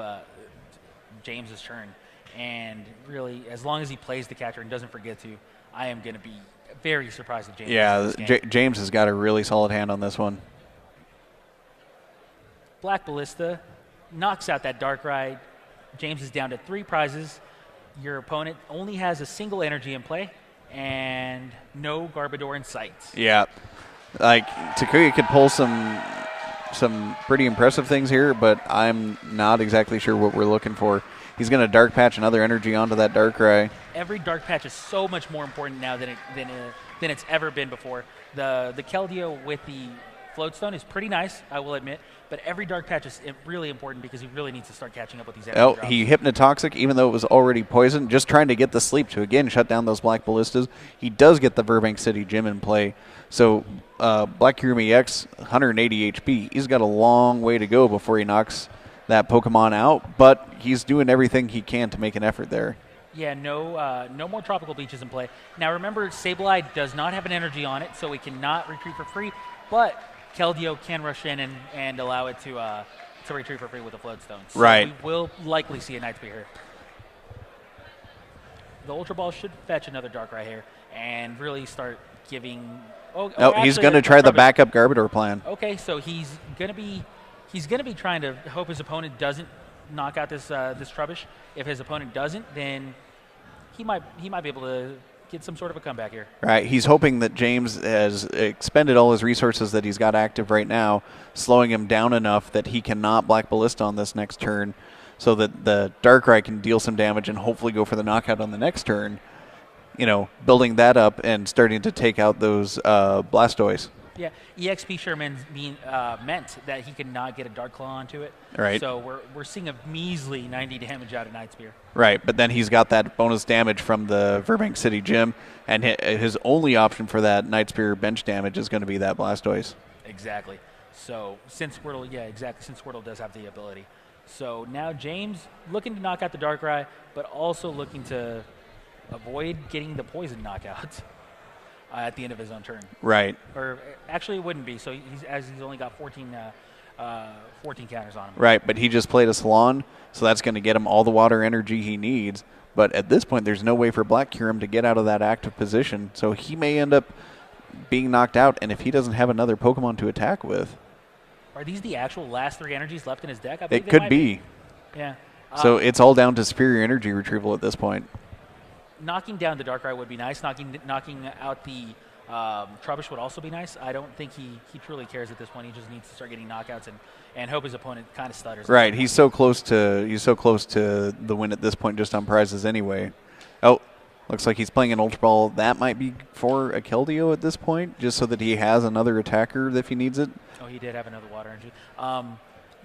James's turn. And really, as long as he plays the catcher and doesn't forget to, I am going to be very surprised if James. Yeah, James has got a really solid hand on this one. Black Ballista knocks out that Darkrai. James is down to 3 prizes. Your opponent only has a single energy in play and no Garbodor in sight. Yeah, like Takuya could pull some pretty impressive things here, but I'm not exactly sure what we're looking for. He's going to Dark Patch another energy onto that Darkrai. Every Dark Patch is so much more important now than it's ever been before. The Keldeo with the Floatstone is pretty nice, I will admit, but every Dark Patch is really important because he really needs to start catching up with these energy drops. He Hypnotoxic, even though it was already poisoned, just trying to get the sleep to, again, shut down those Black Ballistas. He does get the Burbank City Gym in play. So Black Kyurem EX, 180 HP. He's got a long way to go before he knocks that Pokemon out, but he's doing everything he can to make an effort there. Yeah, no more Tropical Bleaches in play. Now remember, Sableye does not have an energy on it, so it cannot retreat for free, but Keldeo can rush in and allow it to retreat for free with a Floatstone. So right. We will likely see a Night Spear here. The Ultra Ball should fetch another Darkrai here and really start giving... he's going to try the backup Garbodor plan. Okay, so he's going to be trying to hope his opponent doesn't knock out this Trubbish. If his opponent doesn't, then he might be able to get some sort of a comeback here. Right. He's hoping that James has expended all his resources that he's got active right now, slowing him down enough that he cannot Black Ballista on this next turn, so that the Darkrai can deal some damage and hopefully go for the knockout on the next turn. Building that up and starting to take out those Blastoise. Yeah, EXP Sherman meant that he could not get a Dark Claw onto it. Right. So we're seeing a measly 90 damage out of Night Spear. Right, but then he's got that bonus damage from the Burbank City Gym, and his only option for that Night Spear bench damage is going to be that Blastoise. Exactly. So since Squirtle does have the ability. So now James looking to knock out the Darkrai, but also looking to avoid getting the poison knockout at the end of his own turn. Right. Or actually, it wouldn't be. So he's only got 14 counters on him. Right, but he just played a Salon, so that's going to get him all the water energy he needs. But at this point, there's no way for Black Kyurem to get out of that active position, so he may end up being knocked out. And if he doesn't have another Pokemon to attack with, are these the actual last 3 energies left in his deck? It could be. Yeah. So it's all down to superior energy retrieval at this point. Knocking down the Darkrai would be nice. Knocking out the Trubbish would also be nice. I don't think he truly cares at this point. He just needs to start getting knockouts and hope his opponent kind of stutters. Right. He's so close to the win at this point, just on prizes anyway. Oh, looks like he's playing an Ultra Ball. That might be for a Keldeo at this point, just so that he has another attacker if he needs it. Oh, he did have another water energy.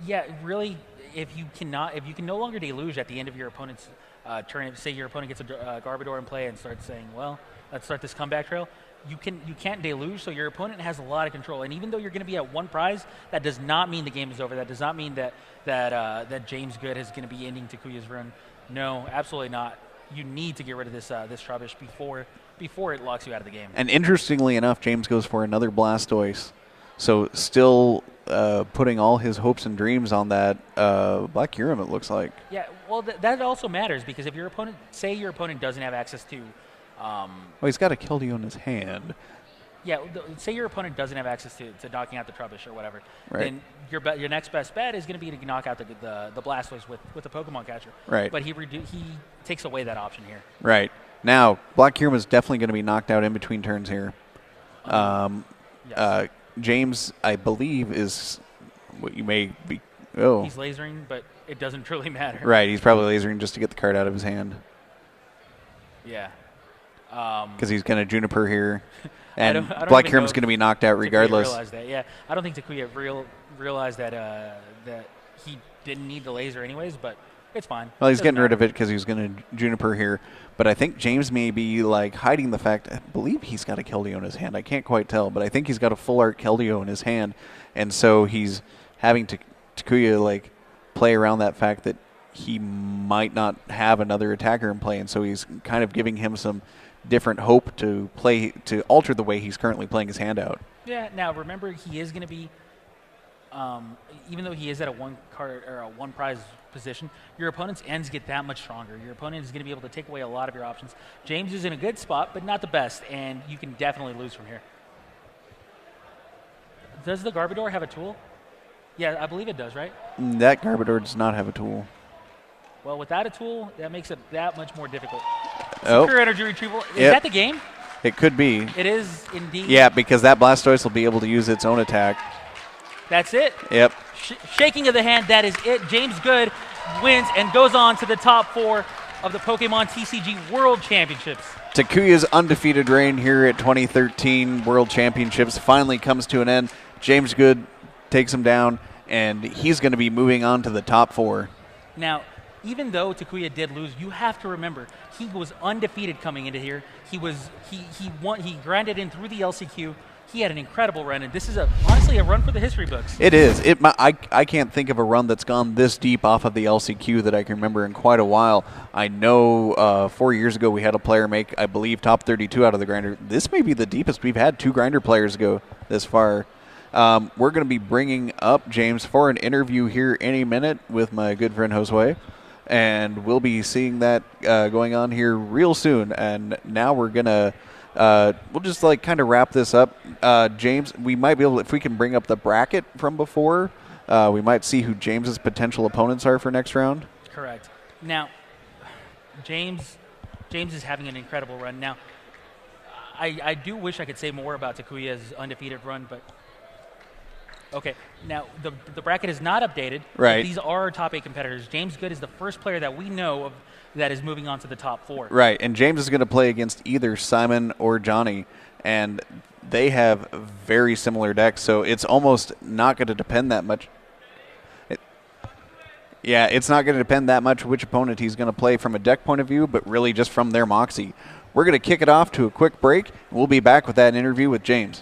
Yeah, really. If you can no longer deluge at the end of your opponent's turn, say your opponent gets a Garbodor in play and starts saying, well, let's start this comeback trail, you can't deluge, so your opponent has a lot of control. And even though you're going to be at 1 prize, that does not mean the game is over. That does not mean that James Good is going to be ending Takuya's run. No, absolutely not. You need to get rid of this Trubbish before it locks you out of the game. And interestingly enough, James goes for another Blastoise. So still putting all his hopes and dreams on that Black Kyurem, it looks like. Yeah, well, that also matters because if your opponent doesn't have access to... well, he's got a Keldeo in his hand. Yeah, say your opponent doesn't have access to knocking out the Trubbish or whatever, right. Then your next best bet is going to be to knock out the Blastoise with the Pokemon catcher. Right. But he takes away that option here. Right. Now, Black Kyurem is definitely going to be knocked out in between turns here. Yes. James, I believe, is what you may be. Oh. He's lasering, but it doesn't truly matter. Right. He's probably lasering just to get the card out of his hand. Yeah. Because he's going to Juniper here. And I don't Black Kyurem's going to be knocked out regardless. Realized that. Yeah. I don't think Takuya realized that he didn't need the laser anyways, but it's fine. Well, he's getting rid of it because he was going to Juniper here. But I think James may be hiding the fact. I believe he's got a Keldeo in his hand. I can't quite tell, but I think he's got a full art Keldeo in his hand, and so he's having Takuya play around that fact that he might not have another attacker in play, and so he's kind of giving him some different hope to alter the way he's currently playing his hand out. Yeah. Now remember, he is going to be, even though he is at a one card or a one prize position, your opponent's ends get that much stronger. Your opponent is going to be able to take away a lot of your options. James is in a good spot, but not the best, and you can definitely lose from here. Does the Garbodor have a tool? Yeah, I believe it does, right? That Garbodor does not have a tool. Well, without a tool, that makes it that much more difficult. Oh. Secure energy retrieval. Is that the game? It could be. It is indeed. Yeah, because that Blastoise will be able to use its own attack. That's it. Yep. Shaking of the hand, that is it. James Good wins and goes on to the top 4 of the Pokemon TCG World Championships. Takuya's undefeated reign here at 2013 World Championships finally comes to an end. James Good takes him down, and he's going to be moving on to the top 4. Now, even though Takuya did lose, you have to remember he was undefeated coming into here. He won. He grinded in through the LCQ. He had an incredible run, and this is honestly a run for the history books. It is. I can't think of a run that's gone this deep off of the LCQ that I can remember in quite a while. I know 4 years ago we had a player make, I believe, top 32 out of the grinder. This may be the deepest we've had 2 grinder players go this far. We're going to be bringing up James for an interview here any minute with my good friend Josue, and we'll be seeing that going on here real soon. And now we're going to we'll just kind of wrap this up. James, we might be able to, if we can bring up the bracket from before, we might see who James's potential opponents are for next round. Correct. Now, James is having an incredible run. Now, I do wish I could say more about Takuya's undefeated run, but okay. Now, the bracket is not updated. Right. These are our top 8 competitors. James Good is the first player that we know of that is moving on to the top 4. Right, and James is going to play against either Simon or Johnny, and they have very similar decks, so it's almost not going to depend that much. It's not going to depend that much which opponent he's going to play from a deck point of view, but really just from their moxie. We're going to kick it off to a quick break, and we'll be back with that interview with James.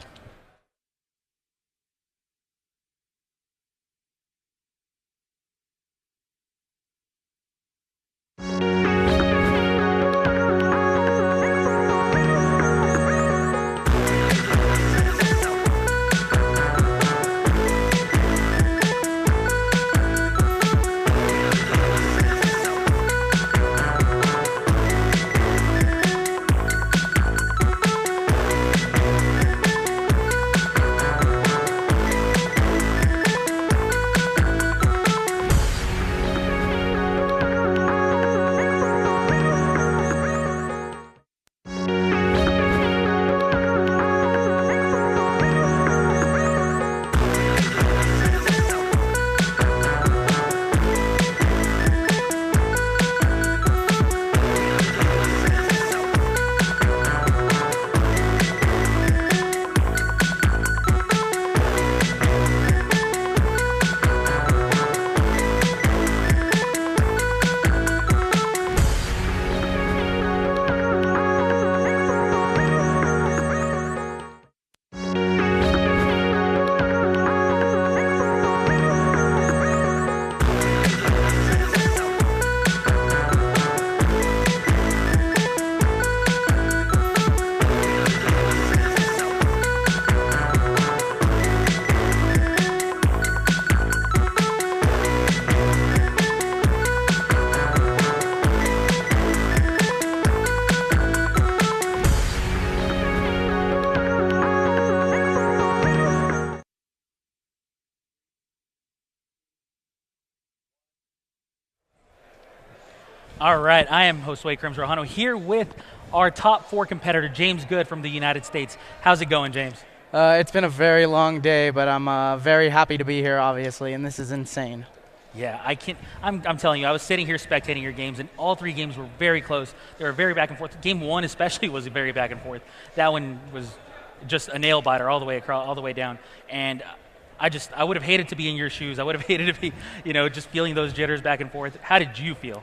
All right, I am Josue Crims Rojano here with our top 4 competitor, James Good from the United States. How's it going, James? It's been a very long day, but I'm very happy to be here, obviously, and this is insane. Yeah, I'm telling you, I was sitting here spectating your games, and all 3 games were very close. They were very back and forth. Game 1 especially was very back and forth. That one was just a nail biter all the way across, all the way down. And I would have hated to be in your shoes. I would have hated to be, just feeling those jitters back and forth. How did you feel?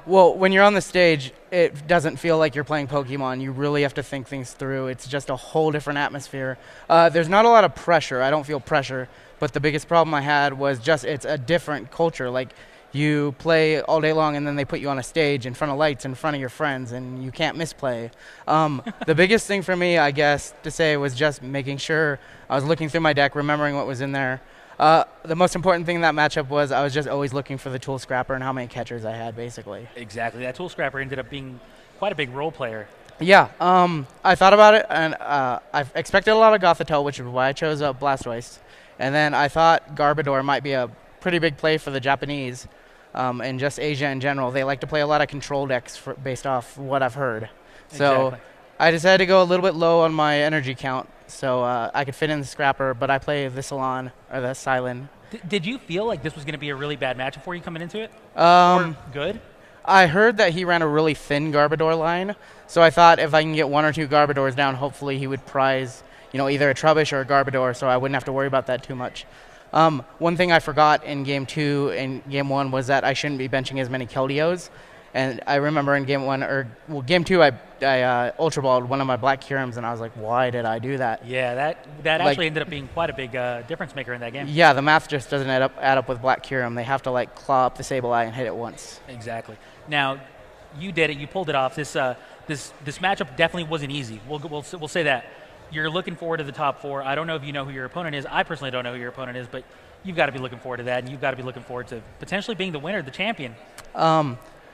Well, when you're on the stage, it doesn't feel like you're playing Pokemon. You really have to think things through. It's just a whole different atmosphere. There's not a lot of pressure. I don't feel pressure. But the biggest problem I had was just it's a different culture. Like, You play all day long, and then they put you on a stage in front of lights in front of your friends, and you can't misplay. The biggest thing for me, I guess, to say was just making sure I was looking through my deck, remembering what was in there. The most important thing in that matchup was I was just always looking for the tool scrapper and how many catchers I had, basically. Exactly. That tool scrapper ended up being quite a big role player. Yeah, I thought about it, and I expected a lot of Gothitelle, which is why I chose Blastoise. And then I thought Garbodor might be a pretty big play for the Japanese. And just Asia in general. They like to play a lot of control decks based off what I've heard. So Exactly. I decided to go a little bit low on my energy count so I could fit in the Scrapper, but I play the Salon, or the Silent. Did you feel like this was going to be a really bad matchup for you coming into it? Um, Or good? I heard that he ran a really thin Garbodor line, so I thought if I can get 1 or 2 Garbodors down, hopefully he would prize either a Trubbish or a Garbodor, so I wouldn't have to worry about that too much. One thing I forgot in Game 2 and Game 1 was that I shouldn't be benching as many Keldeos. And I remember in Game Game 2, I Ultra Balled one of my Black Curums, and I was like, why did I do that? Yeah, that actually ended up being quite a big difference maker in that game. Yeah, the math just doesn't add up with Black Curum. They have to claw up the Sableye and hit it once. Exactly. Now, you did it. You pulled it off. This matchup definitely wasn't easy. We'll say that. You're looking forward to the top 4. I don't know if you know who your opponent is. I personally don't know who your opponent is, but you've got to be looking forward to that, and you've got to be looking forward to potentially being the winner, the champion.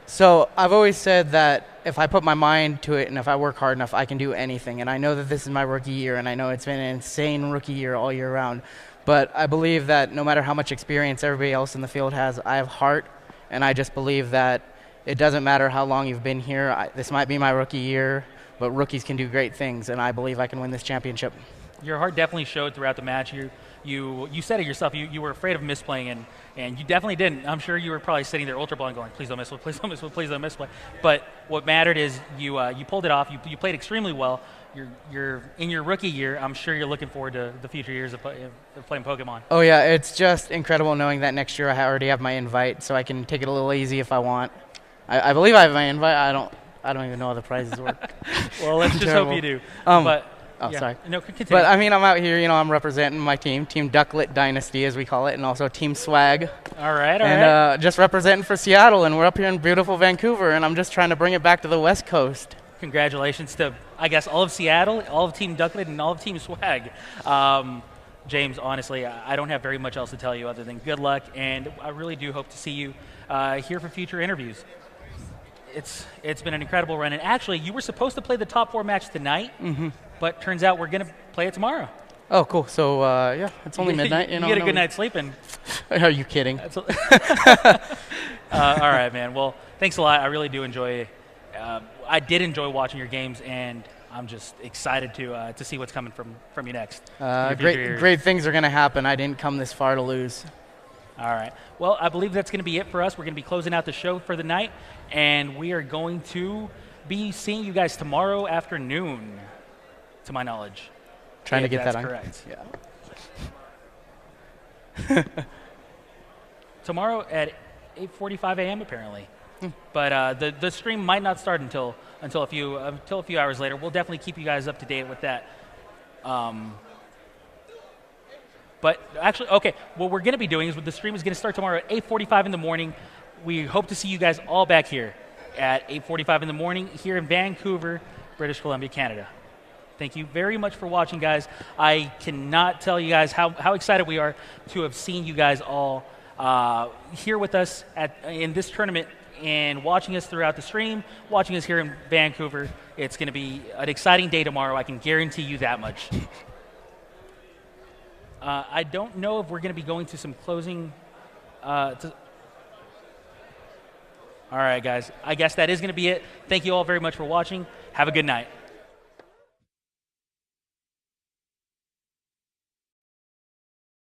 So I've always said that if I put my mind to it and if I work hard enough, I can do anything. And I know that this is my rookie year, and I know it's been an insane rookie year all year round. But I believe that no matter how much experience everybody else in the field has, I have heart, and I just believe that it doesn't matter how long you've been here. This might be my rookie year, but rookies can do great things, and I believe I can win this championship. Your heart definitely showed throughout the match. You said it yourself. You were afraid of misplaying, and you definitely didn't. I'm sure you were probably sitting there ultra balling, going, "Please don't misplay, please don't misplay, please don't misplay." But what mattered is you pulled it off. You played extremely well. You're in your rookie year. I'm sure you're looking forward to the future years of playing Pokemon. Oh yeah, it's just incredible knowing that next year I already have my invite, so I can take it a little easy if I want. I believe I have my invite. I don't even know how the prizes work. Well, let's just hope you do. Sorry. No, continue. But I mean, I'm out here. I'm representing my team, Team Ducklet Dynasty, as we call it, and also Team Swag. All right. And just representing for Seattle, and we're up here in beautiful Vancouver, and I'm just trying to bring it back to the West Coast. Congratulations to, I guess, all of Seattle, all of Team Ducklet, and all of Team Swag. James, honestly, I don't have very much else to tell you other than good luck, and I really do hope to see you here for future interviews. It's been an incredible run, and actually, you were supposed to play the top 4 match tonight, but turns out we're going to play it tomorrow. Oh, cool. So, yeah, it's only midnight. You get a good night's sleeping. Are you kidding? All right, man. Well, thanks a lot. I really do enjoy I did enjoy watching your games, and I'm just excited to see what's coming from you next. Great things are going to happen. I didn't come this far to lose. All right. Well, I believe that's going to be it for us. We're going to be closing out the show for the night, and we are going to be seeing you guys tomorrow afternoon, to my knowledge. Trying to get that on. Correct. Yeah. Tomorrow at 8:45 a.m. apparently. But the stream might not start until a few hours later. We'll definitely keep you guys up to date with that. But actually, okay, what we're going to be doing is the stream is going to start tomorrow at 8:45 in the morning. We hope to see you guys all back here at 8:45 in the morning here in Vancouver, British Columbia, Canada. Thank you very much for watching, guys. I cannot tell you guys how excited we are to have seen you guys all here with us in this tournament and watching us throughout the stream, watching us here in Vancouver. It's going to be an exciting day tomorrow. I can guarantee you that much. I don't know if we're going to be going to some closing. All right, guys. I guess that is going to be it. Thank you all very much for watching. Have a good night.